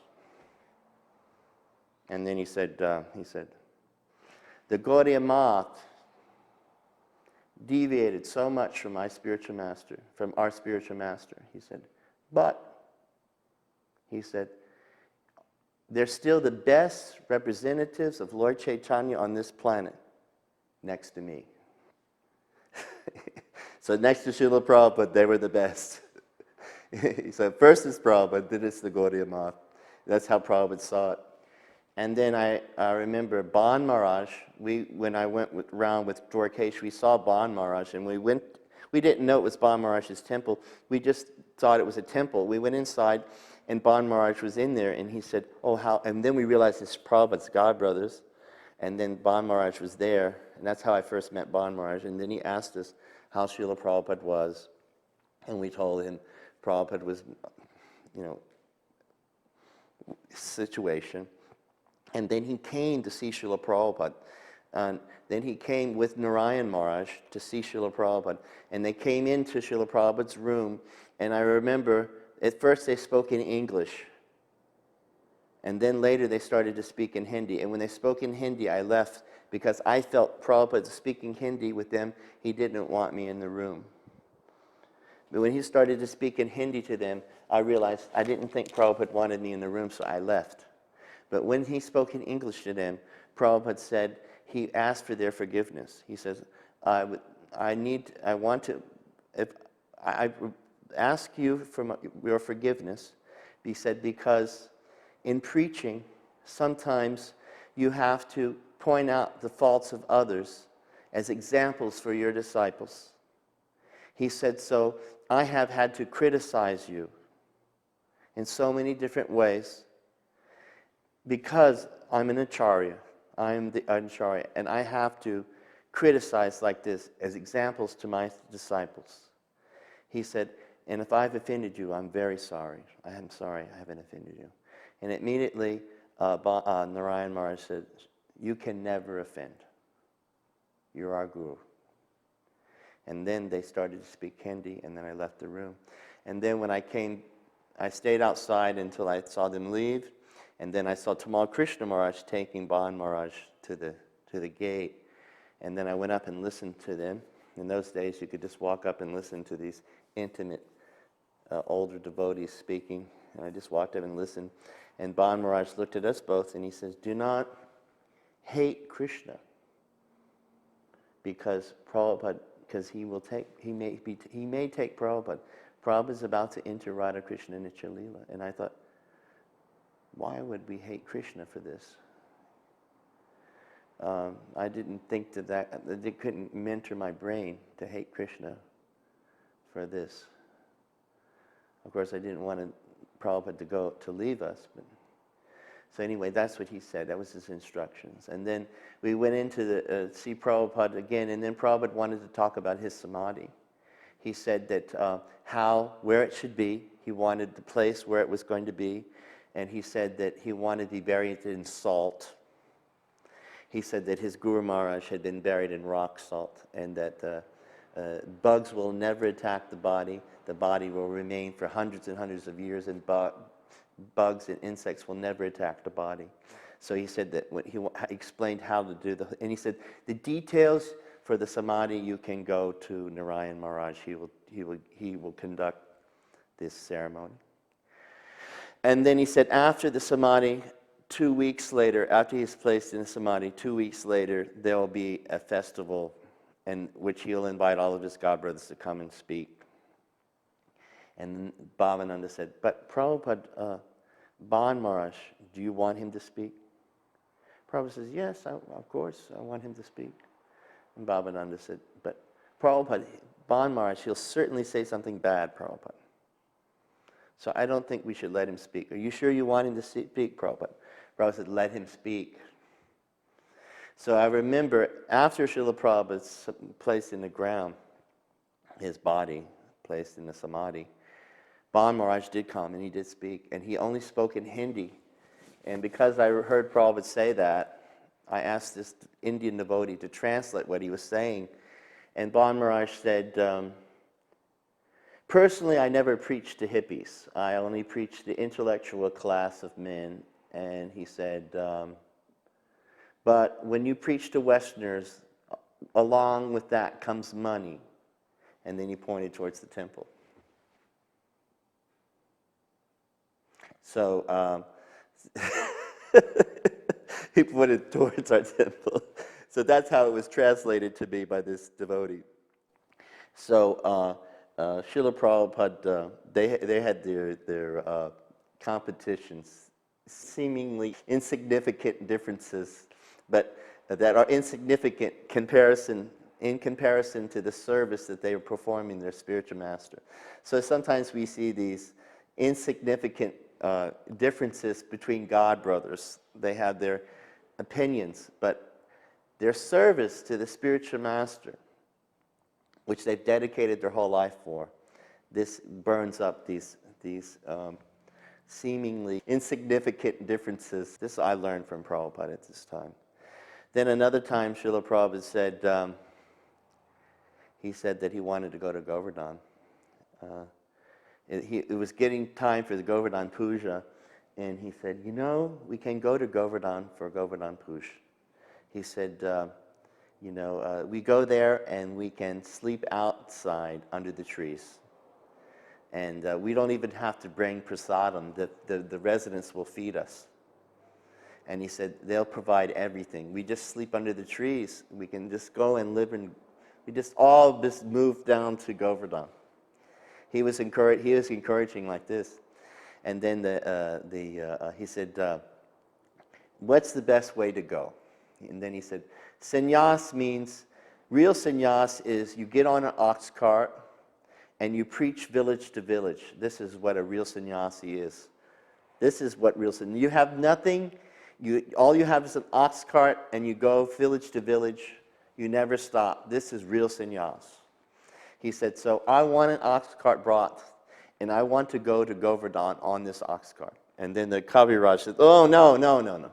And then he said, the Gaudiya Math deviated so much from my spiritual master, from our spiritual master. He said, But, he said, they're still the best representatives of Lord Chaitanya on this planet, next to me. So next to Srila Prabhupada, they were the best. He said, first is Prabhupada, then it's the Gaudiya Math. That's how Prabhupada saw it. And then I remember Ban Maharaj, when I went around with Dwarkesh, we saw Ban Maharaj, and we didn't know it was Ban Maharaj's temple. We just thought it was a temple. We went inside, and Ban Maharaj was in there, and he said, oh, how, and then we realized it's Prabhupada's godbrothers, and then Ban Maharaj was there, and that's how I first met Ban Maharaj, and then he asked us how Srila Prabhupada was, and we told him Prabhupada was, situation. And then he came to see Srila Prabhupada. And then he came with Narayan Maharaj to see Srila Prabhupada. And they came into Srila Prabhupada's room. And I remember, at first they spoke in English. And then later they started to speak in Hindi. And when they spoke in Hindi, I left because I felt Prabhupada speaking Hindi with them. He didn't want me in the room. But when he started to speak in Hindi to them, I realized I didn't think Prabhupada wanted me in the room, so I left. But when he spoke in English to them, Prabhupada said, he asked for their forgiveness. He says, I ask you for your forgiveness. He said, because in preaching, sometimes you have to point out the faults of others as examples for your disciples. He said, so I have had to criticize you in so many different ways because I'm an acharya. I'm the acharya, and I have to criticize like this as examples to my disciples. He said, and if I've offended you, I'm very sorry. I am sorry I haven't offended you. And immediately, Narayan Maharaj said, you can never offend. You're our guru. And then they started to speak Hindi, and then I left the room. And then when I came, I stayed outside until I saw them leave, and then I saw Tamal Krishna Maharaj taking Ban Maharaj to the gate. And then I went up and listened to them. In those days, you could just walk up and listen to these intimate older devotees speaking. And I just walked up and listened. And Ban Maharaj looked at us both, and he says, do not hate Krishna, because Prabhupada, because he may take Prabhupada. Prabhupada's about to enter Radha Krishna Nitya Leela. And I thought, why would we hate Krishna for this? I didn't think that it couldn't enter my brain to hate Krishna for this. Of course, I didn't want Prabhupada to leave us. So anyway, that's what he said. That was his instructions. And then we went into see Prabhupada again, and then Prabhupada wanted to talk about his samadhi. He said that where it should be. He wanted the place where it was going to be. And he said that he wanted to be buried in salt. He said that his Guru Maharaj had been buried in rock salt, and that bugs will never attack the body. The body will remain for hundreds and hundreds of years, and bugs and insects will never attack the body. So he said that when he explained how to do and he said the details for the samadhi you can go to Narayan Maharaj. He will conduct this ceremony. And then he said after the samadhi, 2 weeks later, after he's placed in the samadhi, 2 weeks later, there will be a festival in which he'll invite all of his godbrothers to come and speak. And Bhavananda said, but Prabhupada, Ban Maharaj, do you want him to speak? Prabhupada says, yes, of course, I want him to speak. And Bhavananda said, but Prabhupada, Ban Maharaj, he'll certainly say something bad, Prabhupada. So I don't think we should let him speak. Are you sure you want him to speak, Prabhupada? Prabhupada said, let him speak. So I remember after Srila Prabhupada's placed in the ground, his body placed in the samadhi, Ban Maharaj did come and he did speak, and he only spoke in Hindi. And because I heard Prabhupada say that, I asked this Indian devotee to translate what he was saying. And Ban Maharaj said, personally, I never preached to hippies. I only preached to the intellectual class of men. And he said, but when you preach to Westerners, along with that comes money. And then he pointed towards the temple. So he put it towards our temple. So that's how it was translated to me by this devotee. So Srila Prabhupada, they had their competitions, seemingly insignificant differences, but that are insignificant in comparison to the service that they were performing their spiritual master. So sometimes we see these insignificant differences between God brothers. They have their opinions, but their service to the spiritual master, which they've dedicated their whole life for, this burns up these seemingly insignificant differences. This I learned from Prabhupada at this time. Then another time, Srila Prabhupada said, he said that he wanted to go to Govardhan. It was getting time for the Govardhan Puja, and he said, you know, we can go to Govardhan for Govardhan Puja. He said, we go there and we can sleep outside under the trees. And we don't even have to bring prasadam. The residents will feed us. And he said, they'll provide everything. We just sleep under the trees. We can just go and live in, we just all just move down to Govardhan. He was encouraging like this. And then he said, what's the best way to go? And then he said, sannyas means, real sannyas is you get on an ox cart and you preach village to village. This is what a real sannyasi is. This is what real sannyasi, you have nothing, all you have is an ox cart and you go village to village. You never stop. This is real sannyas. He said, so I want an ox cart brought and I want to go to Govardhan on this ox cart. And then the Kaviraj said, oh, no.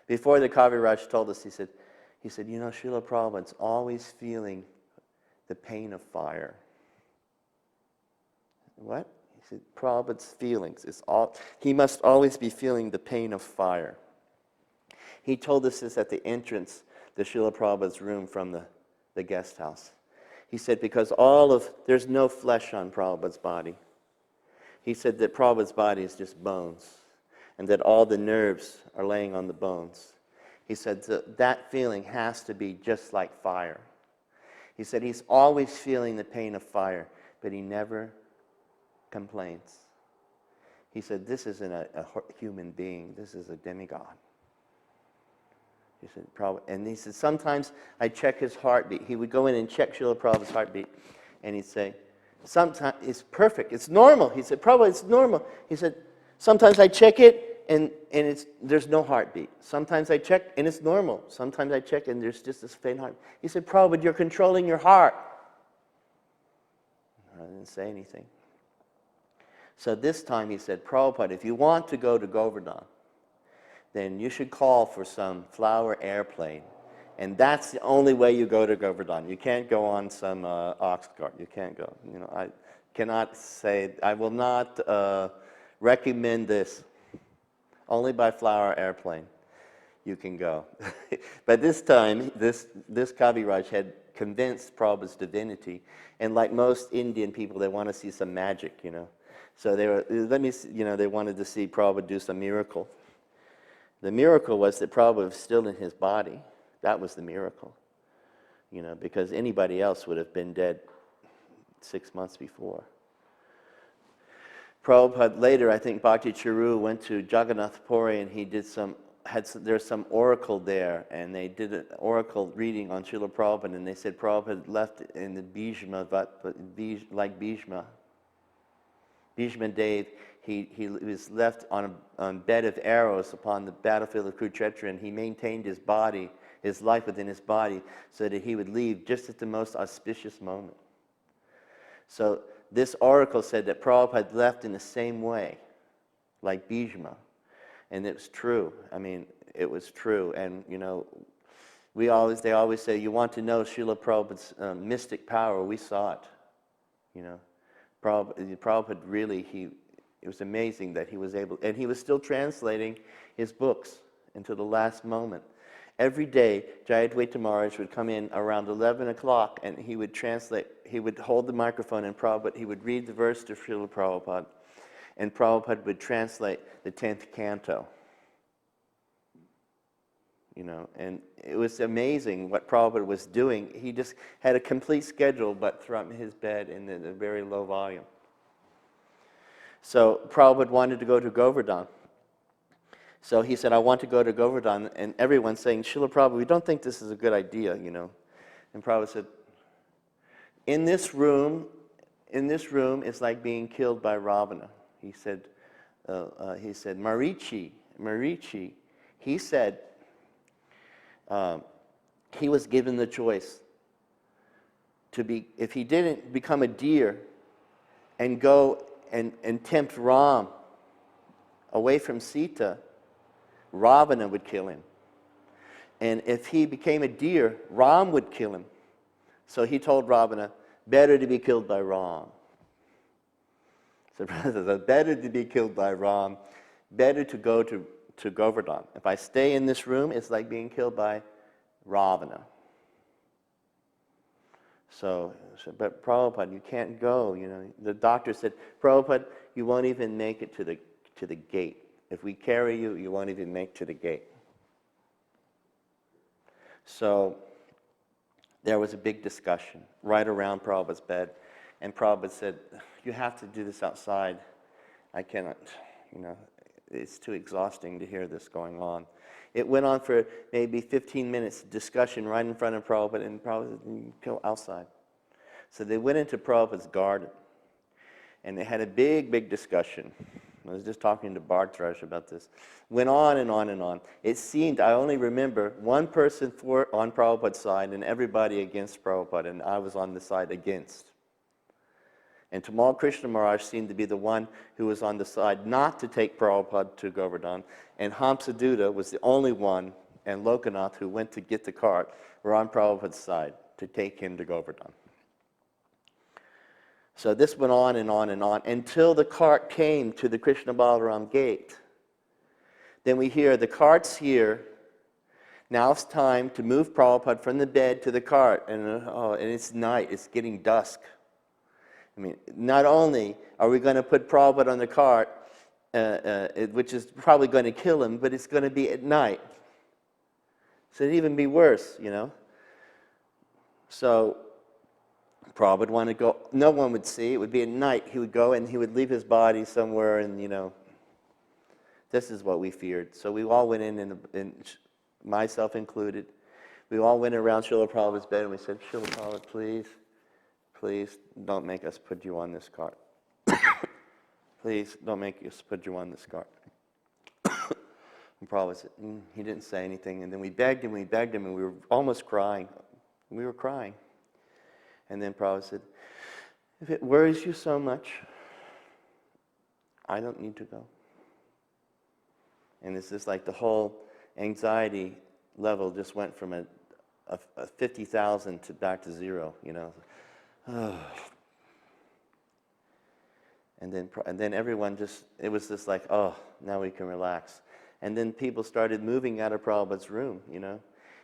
Before the Kaviraj told us, he said, you know, Srila Prabhupada's always feeling the pain of fire. What? He said, Prabhupada's feelings. He must always be feeling the pain of fire. He told us this at the entrance to Srila Prabhupada's room from the guest house. He said, because there's no flesh on Prabhupada's body. He said that Prabhupada's body is just bones, and that all the nerves are laying on the bones. He said that feeling has to be just like fire. He said he's always feeling the pain of fire, but he never complains. He said this isn't a human being, this is a demigod. He said, and he said, sometimes I check his heartbeat. He would go in and check Srila Prabhupada's heartbeat, and he'd say, sometimes it's perfect, it's normal. He said, Prabhupada, it's normal. He said, sometimes I check it, and there's no heartbeat. Sometimes I check, and it's normal. Sometimes I check, and there's just this faint heart. He said, Prabhupada, you're controlling your heart. I didn't say anything. So this time he said, Prabhupada, if you want to go to Govardhan, then you should call for some flower airplane. And that's the only way you go to Govardhan. You can't go on some ox cart. You can't go. You know, I cannot say, I will not recommend this. Only by flower airplane you can go. But this time, this Kaviraj had convinced Prabhupada's divinity. And like most Indian people, they want to see some magic, you know. So they wanted to see Prabhupada do some miracle. The miracle was that Prabhupada was still in his body. That was the miracle, you know, because anybody else would have been dead 6 months before. Prabhupada later, I think Bhakti Charu went to Jagannath Puri and he did there's some oracle there, and they did an oracle reading on Srila Prabhupada, and they said Prabhupada left in the Bhishma, like Bhishma. Bhishma Dev, he was left on a bed of arrows upon the battlefield of Kurukshetra, and he maintained his body, his life within his body, so that he would leave just at the most auspicious moment. So this oracle said that Prabhupada left in the same way, like Bhishma, and it was true. I mean, it was true, and you know, they always say, you want to know Srila Prabhupada's mystic power? We saw it, you know. Prabhupada really, it was amazing that he was able, and he was still translating his books until the last moment. Every day, Jayadvaita Maharaj would come in around 11 o'clock, and he would translate, he would hold the microphone, and he would read the verse to Srila Prabhupada, and Prabhupada would translate the 10th canto. You know, and it was amazing what Prabhupada was doing. He just had a complete schedule, but from his bed in a very low volume. So Prabhupada wanted to go to Govardhan. So he said, I want to go to Govardhan, and everyone's saying, Srila Prabhupada, we don't think this is a good idea, you know. And Prabhupada said, in this room it's like being killed by Ravana. He said, Marichi, he said, he was given the choice to be, if he didn't become a deer and go and tempt Ram away from Sita, Ravana would kill him. And if he became a deer, Ram would kill him. So he told Ravana, better to be killed by Ram. So better to be killed by Ram, better to go to Govardhan. If I stay in this room, it's like being killed by Ravana. So, but Prabhupada, you can't go. You know, the doctor said, Prabhupada, you won't even make it to the gate. If we carry you, you won't even make it to the gate. So there was a big discussion right around Prabhupada's bed, and Prabhupada said, you have to do this outside. I cannot, you know, it's too exhausting to hear this going on. It went on for maybe 15 minutes discussion right in front of Prabhupada, and Prabhupada said, go outside. So they went into Prabhupada's garden, and they had a big discussion. I was just talking to Bhartraj about this. Went on and on and on. It seemed, I only remember, one person on Prabhupada's side and everybody against Prabhupada, and I was on the side against. And Tamal Krishna Maharaj seemed to be the one who was on the side not to take Prabhupada to Govardhan, and Hamsaduta was the only one, and Lokanath, who went to get the cart, were on Prabhupada's side to take him to Govardhan. So this went on and on and on until the cart came to the Krishna Balaram gate. Then we hear, the cart's here. Now it's time to move Prabhupada from the bed to the cart. And it's night. It's getting dusk. I mean, not only are we going to put Prabhupada on the cart, which is probably going to kill him, but it's going to be at night. So it'd even be worse, you know. So Prabhupada would want to go, no one would see, it would be at night. He would go and he would leave his body somewhere, and, you know, this is what we feared. So we all went in, myself included, we all went around Srila Prabhupada's bed and we said, Srila Prabhupada, please don't make us put you on this cart. Please don't make us put you on this cart. And Prabhupada said, he didn't say anything. And then we begged him, and we were almost crying. We were crying. And then Prabhupada said, if it worries you so much, I don't need to go. And it's just like the whole anxiety level just went from a 50,000 to back to zero, you know. And then everyone just, it was just like, oh, now we can relax. And then people started moving out of Prabhupada's room, you know.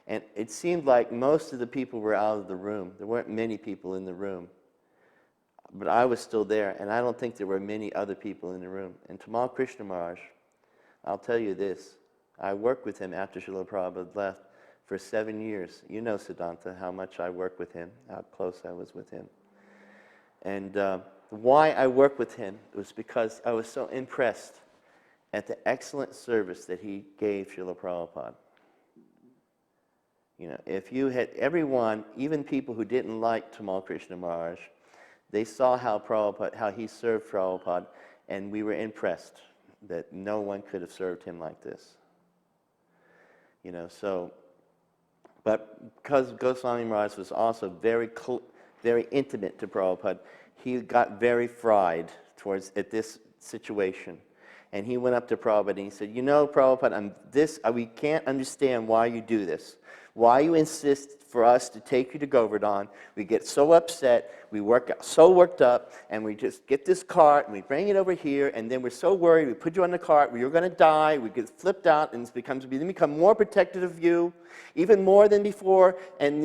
And it seemed like most of the people were out of the room. There weren't many people in the room. But I was still there, and I don't think there were many other people in the room. And Tamal Krishna Maharaj, I'll tell you this, I worked with him after Srila Prabhupada left for 7 years. You know, Siddhanta, how much I worked with him, how close I was with him. And why I worked with him was because I was so impressed at the excellent service that he gave Srila Prabhupada. You know, if you had everyone, even people who didn't like Tamal Krishna Maharaj, they saw how he served Prabhupada, and we were impressed that no one could have served him like this. You know, so, but because Goswami Maharaj was also very intimate to Prabhupada, he got very fried at this situation. And he went up to Prabhupada and he said, you know, Prabhupada, we can't understand why you do this. Why you insist for us to take you to Govardhan. We get so upset, we so worked up, and we just get this cart, and we bring it over here, and then we're so worried, we put you on the cart, you're going to die, we get flipped out, and we then become more protective of you, even more than before, and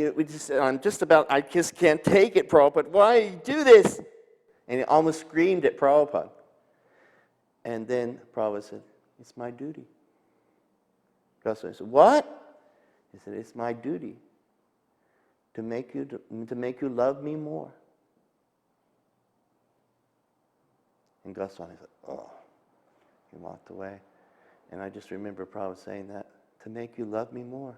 I just can't take it, Prabhupada. Why you do this? And he almost screamed at Prabhupada. And then Prabhupada said, it's my duty. Goswami said, what? He said, it's my duty to make you love me more. And Goswami said, oh. He walked away. And I just remember Prabhupada saying that, to make you love me more.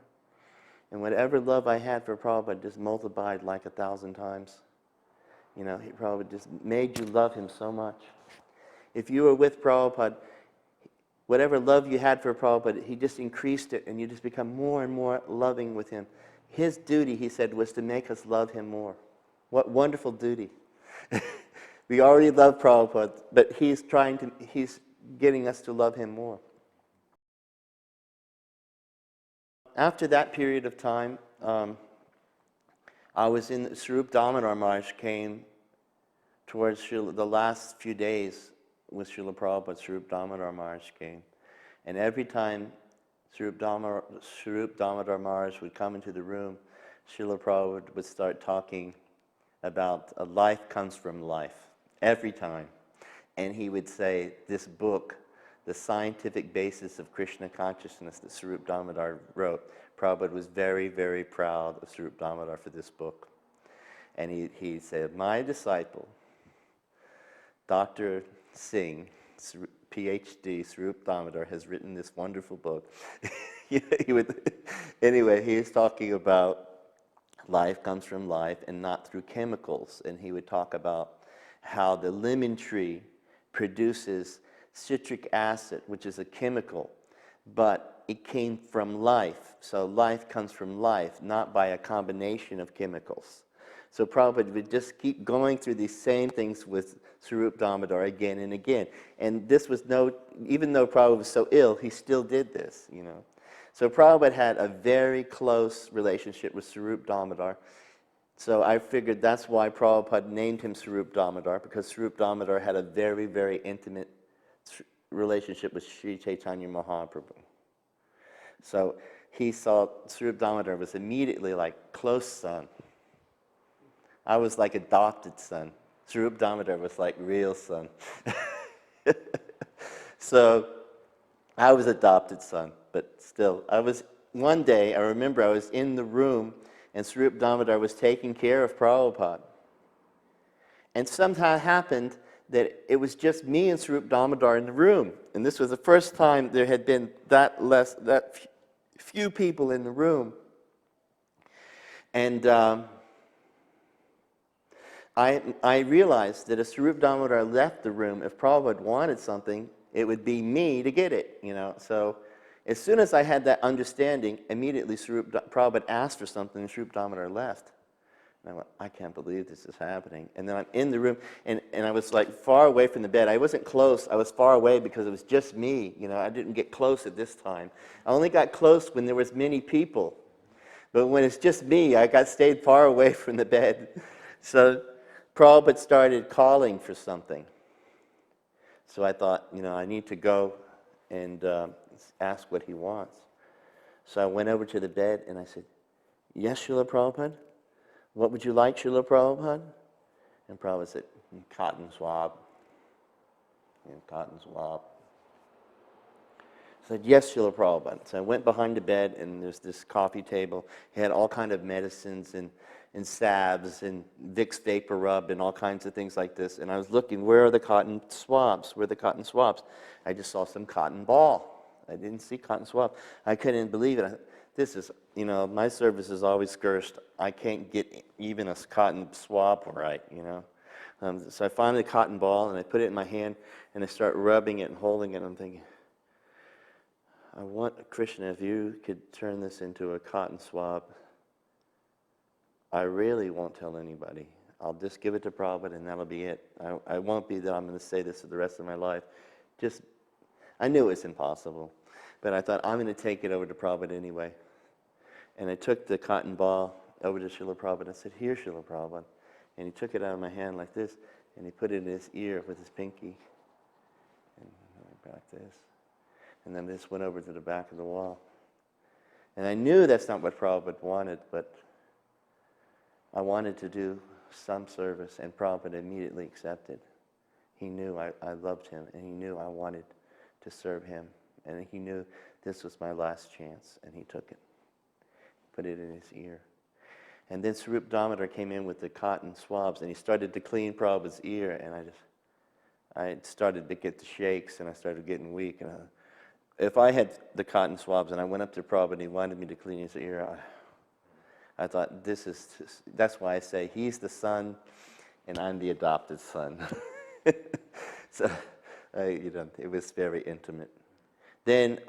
And whatever love I had for Prabhupada just multiplied like 1,000 times. You know, he probably just made you love him so much. If you were with Prabhupada, whatever love you had for Prabhupada, he just increased it, and you just become more and more loving with him. His duty, he said, was to make us love him more. What wonderful duty. We already love Prabhupada, but he's getting us to love him more. After that period of time, I was in Swarup Damodar Maharaj came towards the last few days with Srila Prabhupada. Swarup Damodar Maharaj came. And every time Swarup Damodar Maharaj would come into the room, Srila Prabhupada would start talking about life comes from life. Every time. And he would say, this book, The Scientific Basis of Krishna Consciousness that Swarup Damodar wrote, Prabhupada was very, very proud of Swarup Damodar for this book. And he said, my disciple, Dr. Singh, PhD, Swarup Damodar, has written this wonderful book. Anyway, he was talking about life comes from life and not through chemicals. And he would talk about how the lemon tree produces citric acid, which is a chemical, but it came from life. So life comes from life, not by a combination of chemicals. So Prabhupada would just keep going through these same things with Swarup Damodar again and again. And this was even though Prabhupada was so ill, he still did this, you know. So Prabhupada had a very close relationship with Swarup Damodar. So I figured that's why Prabhupada named him Swarup Damodar, because Swarup Damodar had a very, very intimate relationship with Sri Chaitanya Mahaprabhu. So he saw Swarup Damodar was immediately like close son. I was like adopted son. Swarup Damodar was like real son. So I was adopted son, but still, one day, I remember I was in the room and Swarup Damodar was taking care of Prabhupada. And somehow it happened that it was just me and Swarup Damodar in the room. And this was the first time there had been that few people in the room. And I realized that if Swarup Damodar left the room, if Prabhupada wanted something, it would be me to get it, you know. So as soon as I had that understanding, immediately Prabhupada asked for something and Swarup Damodar left. And I went, I can't believe this is happening. And then I'm in the room, and I was like far away from the bed. I wasn't close. I was far away because it was just me. You know, I didn't get close at this time. I only got close when there was many people. But when it's just me, I stayed far away from the bed. So Prabhupada started calling for something. So I thought, you know, I need to go and ask what he wants. So I went over to the bed and I said, yes, Srila Prabhupada? What would you like, Srila Prabhupada? And Prabhupada said, cotton swab. Cotton swab. I said, yes, Srila Prabhupada. So I went behind the bed and there's this coffee table. He had all kind of medicines and salves and Vicks Vapor Rub and all kinds of things like this. And I was looking, where are the cotton swabs? Where are the cotton swabs? I just saw some cotton ball. I didn't see cotton swab. I couldn't believe it. This is, you know, my service is always cursed. I can't get even a cotton swab right, you know. So I found a cotton ball and I put it in my hand and I start rubbing it and holding it. And I'm thinking, I want, Krishna, if you could turn this into a cotton swab, I really won't tell anybody. I'll just give it to Prabhupada and that'll be it. I won't be that I'm going to say this for the rest of my life. I knew it was impossible. But I thought, I'm going to take it over to Prabhupada anyway. And I took the cotton ball over to Srila Prabhupada. I said, here, Srila Prabhupada. And he took it out of my hand like this, and he put it in his ear with his pinky. And like this. And then this went over to the back of the wall. And I knew that's not what Prabhupada wanted, but I wanted to do some service, and Prabhupada immediately accepted. He knew I loved him, and he knew I wanted to serve him. And he knew this was my last chance, and he took it, put it in his ear. And then Sarup Damodar came in with the cotton swabs, and he started to clean Prabhupada's ear, and I started to get the shakes, and I started getting weak. And if I had the cotton swabs and I went up to Prabhupada and he wanted me to clean his ear, I thought, that's why I say he's the son and I'm the adopted son. So, it was very intimate. Then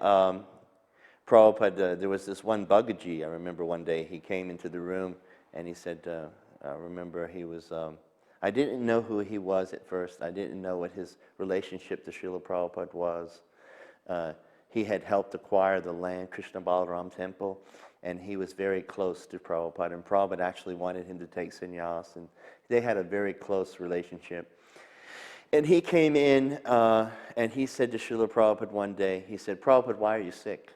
Prabhupada, there was this one Bhagaji, I remember one day, he came into the room and he said, I remember he was, I didn't know who he was at first. I didn't know what his relationship to Srila Prabhupada was. He had helped acquire the land, Krishna Balaram temple, and he was very close to Prabhupada, and Prabhupada actually wanted him to take sannyas, and they had a very close relationship. And he came in, and he said to Srila Prabhupada one day, he said, Prabhupada, why are you sick?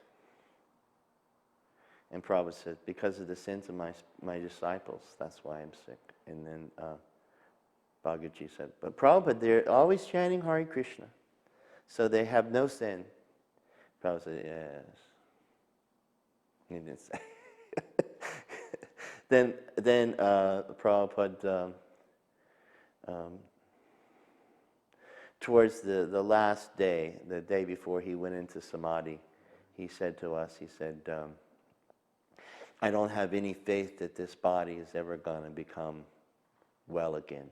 And Prabhupada said, because of the sins of my disciples, that's why I'm sick. And then Bhagaji said, but Prabhupada, they're always chanting Hare Krishna, so they have no sin. Prabhupada said, yes. He didn't say. Then Prabhupada, towards the last day, the day before he went into Samadhi, he said to us, he said, I don't have any faith that this body is ever going to become well again.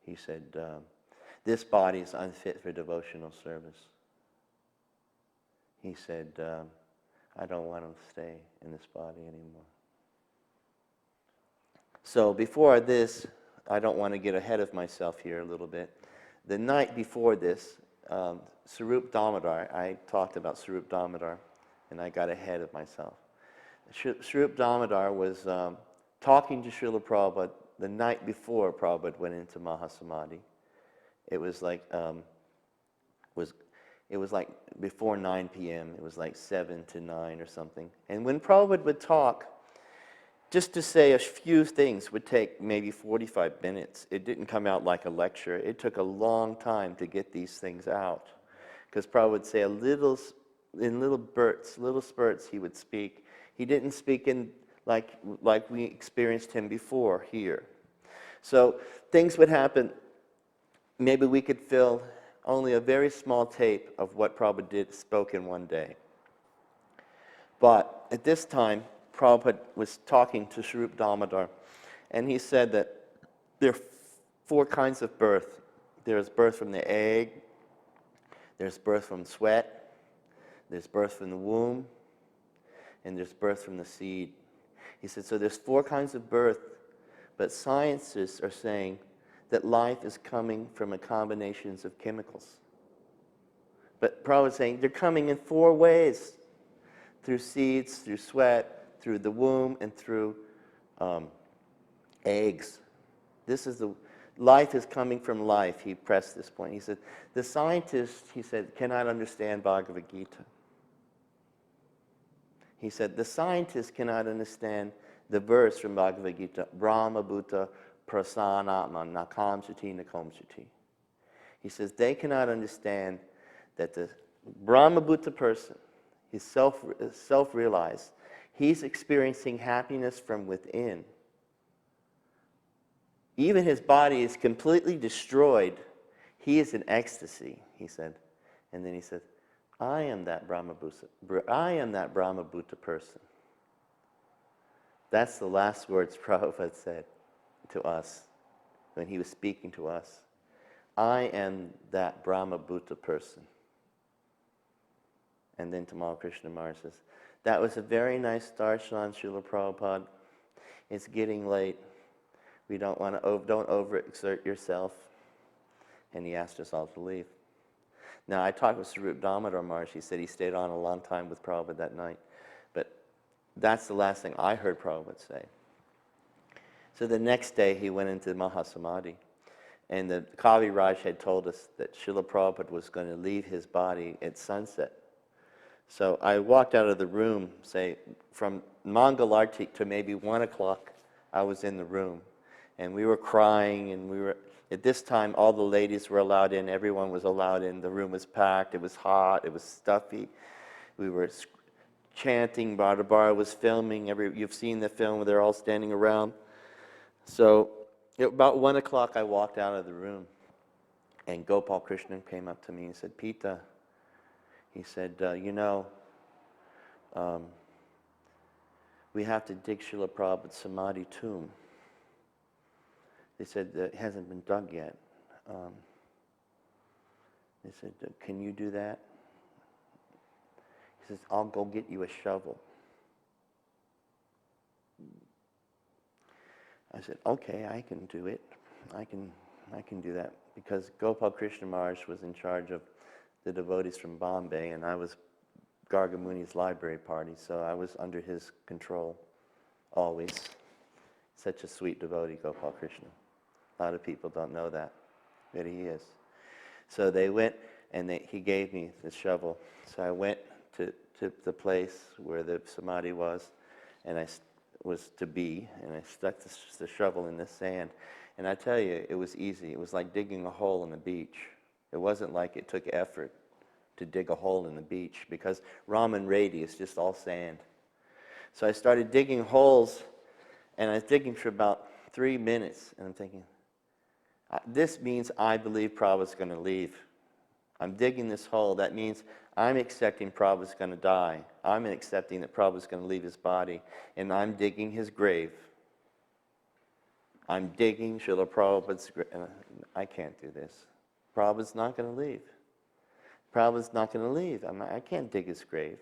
He said, this body is unfit for devotional service. He said, I don't want to stay in this body anymore. So before this, I don't want to get ahead of myself here a little bit. The night before this, Sarup Damodar, I talked about Sarup Damodar, and I got ahead of myself. Sarup Damodar was talking to Srila Prabhupada the night before Prabhupada went into Maha Samadhi. It was like before 9 p.m. It was like 7 to 9 or something. And when Prabhupada would talk, just to say a few things would take maybe 45 minutes. It didn't come out like a lecture. It took a long time to get these things out. Because Prabhupada would say in little spurts he would speak. He didn't speak in like we experienced him before here. So things would happen. Maybe we could fill only a very small tape of what Prabhupada spoke in one day. But at this time, Prabhupada was talking to Sarup Damodar, and he said that there are 4 kinds of birth. There's birth from the egg, there's birth from sweat, there's birth from the womb, and there's birth from the seed. He said, so there's 4 kinds of birth, but scientists are saying that life is coming from a combinations of chemicals. But Prabhupada is saying they're coming in 4 ways, through seeds, through sweat, through the womb, and through eggs. Life is coming from life, he pressed this point. He said, the scientists, he said, cannot understand Bhagavad Gita. He said, the scientists cannot understand the verse from Bhagavad Gita, Brahma Bhuta Prasanatma Nakam Sati Nakom Sati. He says, they cannot understand that the Brahma Bhuta person is self-realized. He's experiencing happiness from within. Even his body is completely destroyed. He is in ecstasy, he said. And then he said, I am that Brahma Bhuta person. That's the last words Prabhupada said to us when he was speaking to us. I am that Brahma Bhuta person. And then Tamal Krishna Maharaj says, that was a very nice darshan, Srila Prabhupada. It's getting late. We don't overexert yourself. And he asked us all to leave. Now, I talked with Sarup Damodar Maharaj. He said he stayed on a long time with Prabhupada that night. But that's the last thing I heard Prabhupada say. So the next day, he went into Maha Samadhi. And the Kavi Raj had told us that Srila Prabhupada was going to leave his body at sunset. So I walked out of the room, say, from Mangalarti to maybe 1 o'clock, I was in the room. And we were crying, and we were At this time, all the ladies were allowed in. Everyone was allowed in. The room was packed. It was hot. It was stuffy. We were chanting. Prabhupada was filming. You've seen the film where they're all standing around. So about 1 o'clock, I walked out of the room. And Gopal Krishna came up to me and said, Pita, he said, we have to dig Srila Prabhupada's Samadhi tomb. They said that it hasn't been dug yet. They said, can you do that? He says, I'll go get you a shovel. I said, okay, I can do it. I can do that. Because Gopal Krishna Maharaj was in charge of the devotees from Bombay, and I was Gargamuni's library party, so I was under his control always. Such a sweet devotee, Gopal Krishna. A lot of people don't know that, but he is. So they went, and he gave me the shovel. So I went to the place where the Samadhi was, and I was to be, and I stuck the shovel in the sand. And I tell you, it was easy. It was like digging a hole in the beach. It wasn't like it took effort to dig a hole in the beach, because Raman Reddy is just all sand. So I started digging holes, and I was digging for about 3 minutes, and I'm thinking, this means I believe Prabhupada's going to leave. I'm digging this hole. That means I'm accepting Prabhupada's going to die. I'm accepting that Prabhupada's going to leave his body, and I'm digging his grave. I'm digging Srila Prabhupada's grave. I can't do this. Prabhupada's not going to leave. Prabhupada's not going to leave. I can't dig his grave.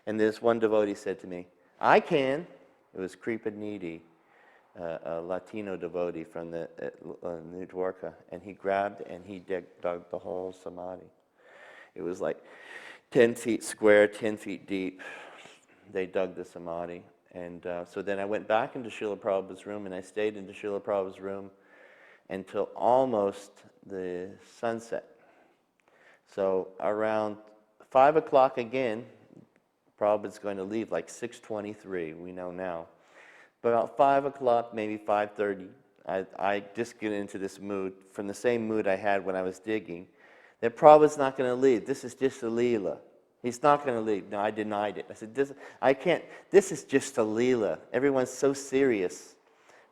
And this one devotee said to me, I can. It was Kripa Nidhi, a Latino devotee from the New Dwarka. And he grabbed and he dug the whole Samadhi. It was like 10 feet square, 10 feet deep. They dug the Samadhi. And so then I went back into Srila Prabhupada's room, and I stayed into Srila Prabhupada's room until almost the sunset. So around 5 o'clock again, Prabhupada's going to leave, like 6:23, we know now. But about 5 o'clock, maybe 5:30, I just get into this mood, from the same mood I had when I was digging, that Prabhupada's not going to leave. This is just a Leela. He's not going to leave. No, I denied it. I said, I can't. This is just a Leela. Everyone's so serious.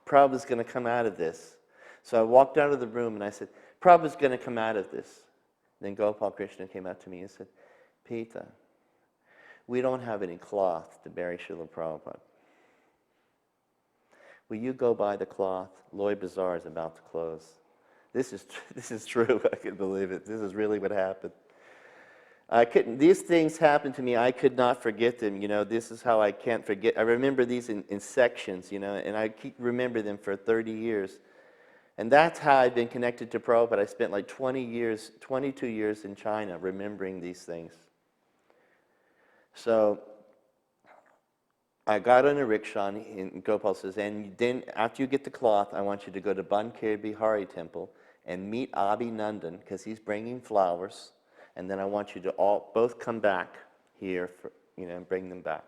Prabhupada's going to come out of this. So I walked out of the room and I said, Prabhupada's going to come out of this. Then Gopal Krishna came up to me and said, Pita, we don't have any cloth to bury Srila Prabhupada. Will you go buy the cloth? Loy Bazaar is about to close. This is true. I can believe it. This is really what happened. These things happened to me. I could not forget them. This is how I can't forget. I remember these in sections, and I remember them for 30 years. And that's how I've been connected to Prabhupada. I spent like 22 years in China remembering these things. So I got on a rickshaw, and Gopal says, and then after you get the cloth, I want you to go to Bankir Bihari Temple and meet Abhinandan, because he's bringing flowers. And then I want you to both come back here, and bring them back.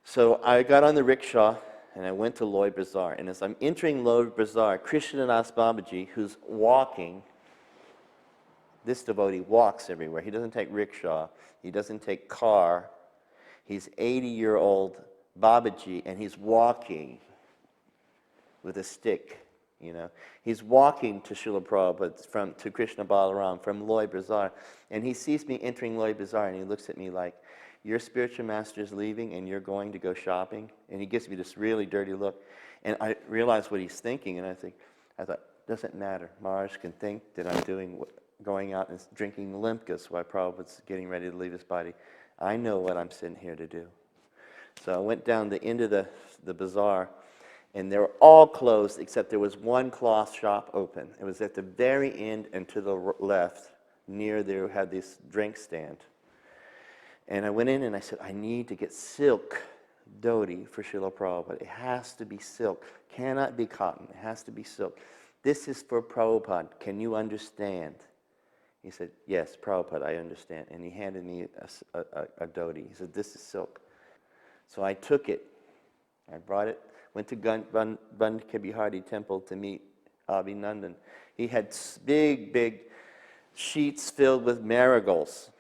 So I got on the rickshaw, and I went to Loy Bazaar. And as I'm entering Loy Bazaar, Krishnadas Babaji, who's walking, this devotee walks everywhere. He doesn't take rickshaw. He doesn't take car. He's 80-year-old Babaji, and he's walking with a stick. He's walking to Srila Prabhupada, to Krishna Balaram from Loy Bazaar, and he sees me entering Loy Bazaar, and he looks at me like, your spiritual master is leaving, and you're going to go shopping? And he gives me this really dirty look, and I realize what he's thinking, and I thought, doesn't matter. Maharaj can think that I'm going out and drinking limkas while Prabhupada's getting ready to leave his body. I know what I'm sitting here to do. So I went down the end of the bazaar, and they were all closed except there was one cloth shop open. It was at the very end and to the left, near there had this drink stand. And I went in and I said, I need to get silk dhoti for Srila Prabhupada. It has to be silk. Cannot be cotton. It has to be silk. This is for Prabhupada. Can you understand? He said, yes, Prabhupada, I understand. And he handed me a dhoti. He said, this is silk. So I took it. I brought it. Went to Bankir Bihari Temple to meet Abhinandan. He had big, big sheets filled with marigolds.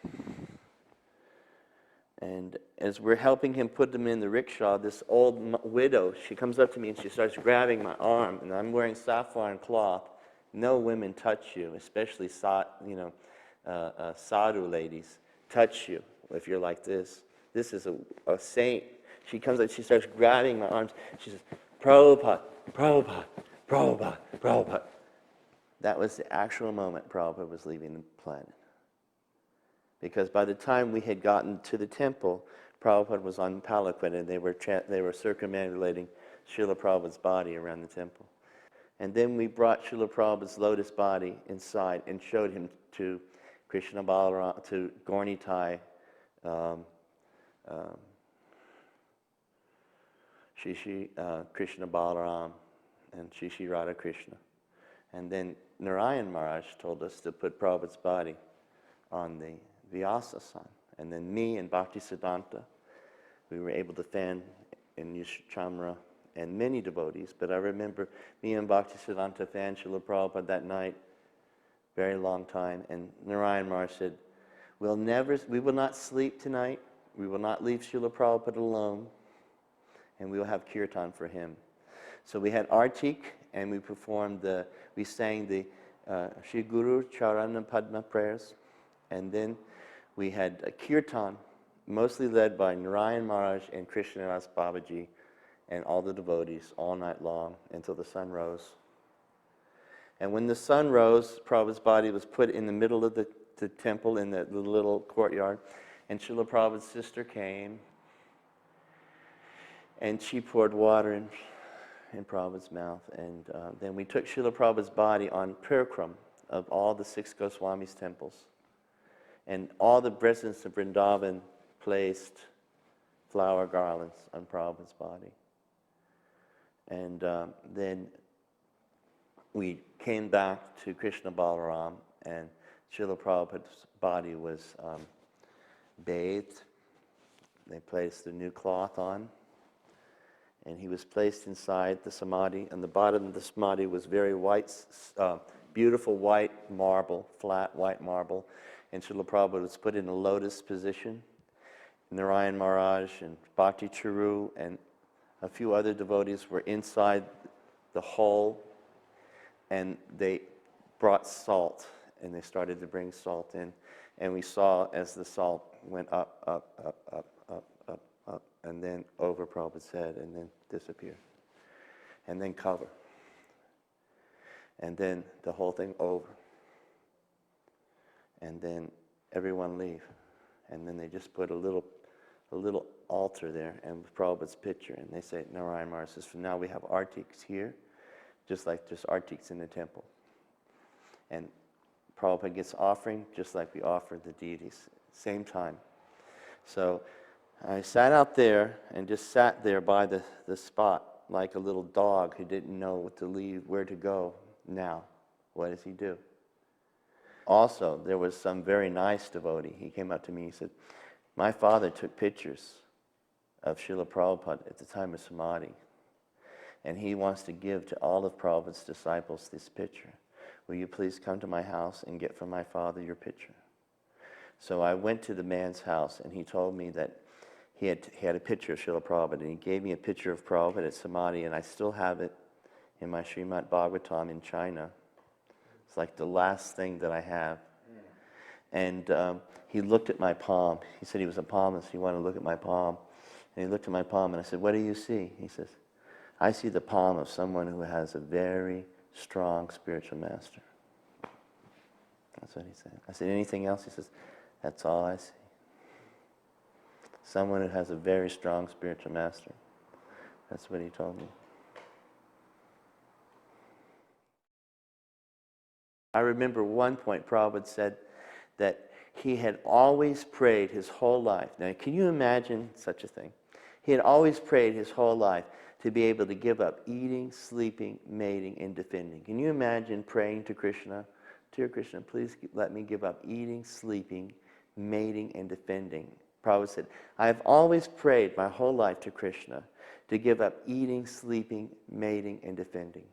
And as we're helping him put them in the rickshaw, this old widow, she comes up to me and she starts grabbing my arm, and I'm wearing saffron cloth. No women touch you, especially sadhu ladies touch you if you're like this. This is a saint. She comes up, she starts grabbing my arms. She says, Prabhupada, Prabhupada, Prabhupada, Prabhupada. That was the actual moment Prabhupada was leaving the planet. Because by the time we had gotten to the temple, Prabhupada was on palanquin, and they were circumambulating Srila Prabhupada's body around the temple. And then we brought Srila Prabhupada's lotus body inside and showed him to Krishna Balaram, to Gaurnitai, Shishi Krishna Balaram, and Shishi Radha Krishna. And then Narayan Maharaj told us to put Prabhupada's body on the Vyasa-san. And then me and Bhaktisiddhanta, we were able to fan in Yushamra and many devotees, but I remember me and Bhaktisiddhanta fanned Srila Prabhupada that night, very long time, and Narayan Maharaj said, we will not sleep tonight, we will not leave Srila Prabhupada alone, and we will have kirtan for him. So we had Artik, and we sang the Shri Guru Charana Padma prayers, and then we had a kirtan, mostly led by Narayan Maharaj and Krishnadas Babaji and all the devotees all night long until the sun rose. And when the sun rose, Prabhupada's body was put in the middle of the temple in the little courtyard, and Srila Prabhupada's sister came, and she poured water in Prabhupada's mouth, and then we took Srila Prabhupada's body on Pirkram of all the 6 Goswamis' temples. And all the residents of Vrindavan placed flower garlands on Prabhupada's body. And then we came back to Krishna Balaram, and Srila Prabhupada's body was bathed. They placed the new cloth on, and he was placed inside the samadhi, and the bottom of the samadhi was very white, beautiful white marble, flat white marble. And Srila Prabhupada was put in a lotus position. Narayan Maharaj and Bhakti Charu and a few other devotees were inside the hole, and they brought salt, and they started to bring salt in. And we saw as the salt went up, up, up, up, up, up, up, and then over Prabhupada's head, and then disappear, and then cover, and then the whole thing over. And then everyone leave. And then they just put a little altar there, and with Prabhupada's picture. And they say, Narayan Maharaj says, from now we have artiks here, just artiks in the temple. And Prabhupada gets offering, just like we offer the deities, same time. So I sat out there and just sat there by the spot, like a little dog who didn't know what to leave, where to go now. What does he do? Also, there was some very nice devotee. He came up to me and he said, my father took pictures of Srila Prabhupada at the time of Samadhi, and he wants to give to all of Prabhupada's disciples this picture. Will you please come to my house and get from my father your picture? So I went to the man's house, and he told me that he had a picture of Srila Prabhupada, and he gave me a picture of Prabhupada at Samadhi, and I still have it in my Srimad Bhagavatam in China. It's like the last thing that I have. And he looked at my palm. He said he was a palmist. He wanted to look at my palm. And he looked at my palm, and I said, what do you see? He says, I see the palm of someone who has a very strong spiritual master. That's what he said. I said, anything else? He says, that's all I see. Someone who has a very strong spiritual master. That's what he told me. I remember one point Prabhupada said that he had always prayed his whole life. Now, can you imagine such a thing? He had always prayed his whole life to be able to give up eating, sleeping, mating, and defending. Can you imagine praying to Krishna, dear Krishna, please let me give up eating, sleeping, mating, and defending. Prabhupada said, I have always prayed my whole life to Krishna to give up eating, sleeping, mating, and defending.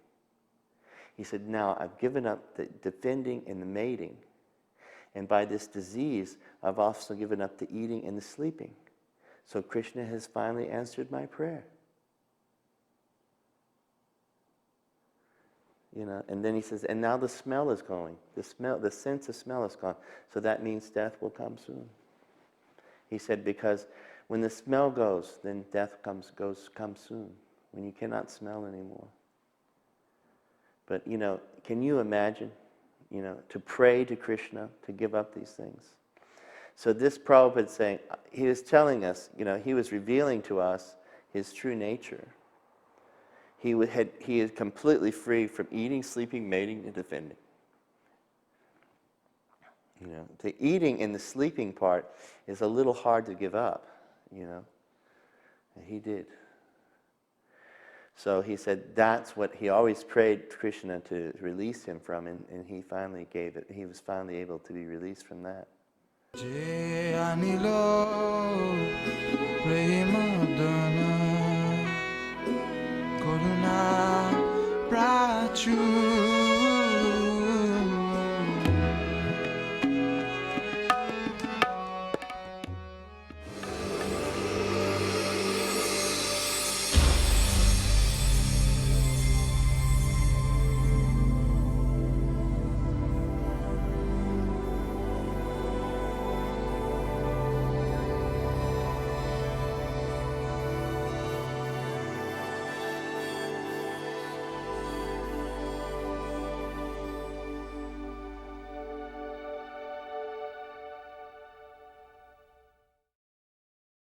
He said, now I've given up the defending and the mating. And by this disease, I've also given up the eating and the sleeping. So Krishna has finally answered my prayer. You know, and then he says, and now the smell is going. The sense of smell is gone. So that means death will come soon. He said, because when the smell goes, then death comes soon, when you cannot smell anymore. But, you know, can you imagine, you know, to pray to Krishna, to give up these things? So this Prabhupada is saying, he was telling us, you know, he was revealing to us his true nature. He is completely free from eating, sleeping, mating, and defending. You know, the eating and the sleeping part is a little hard to give up, you know. And he did. So he said that's what he always prayed Krishna to release him from, and he finally gave it. He was finally able to be released from that.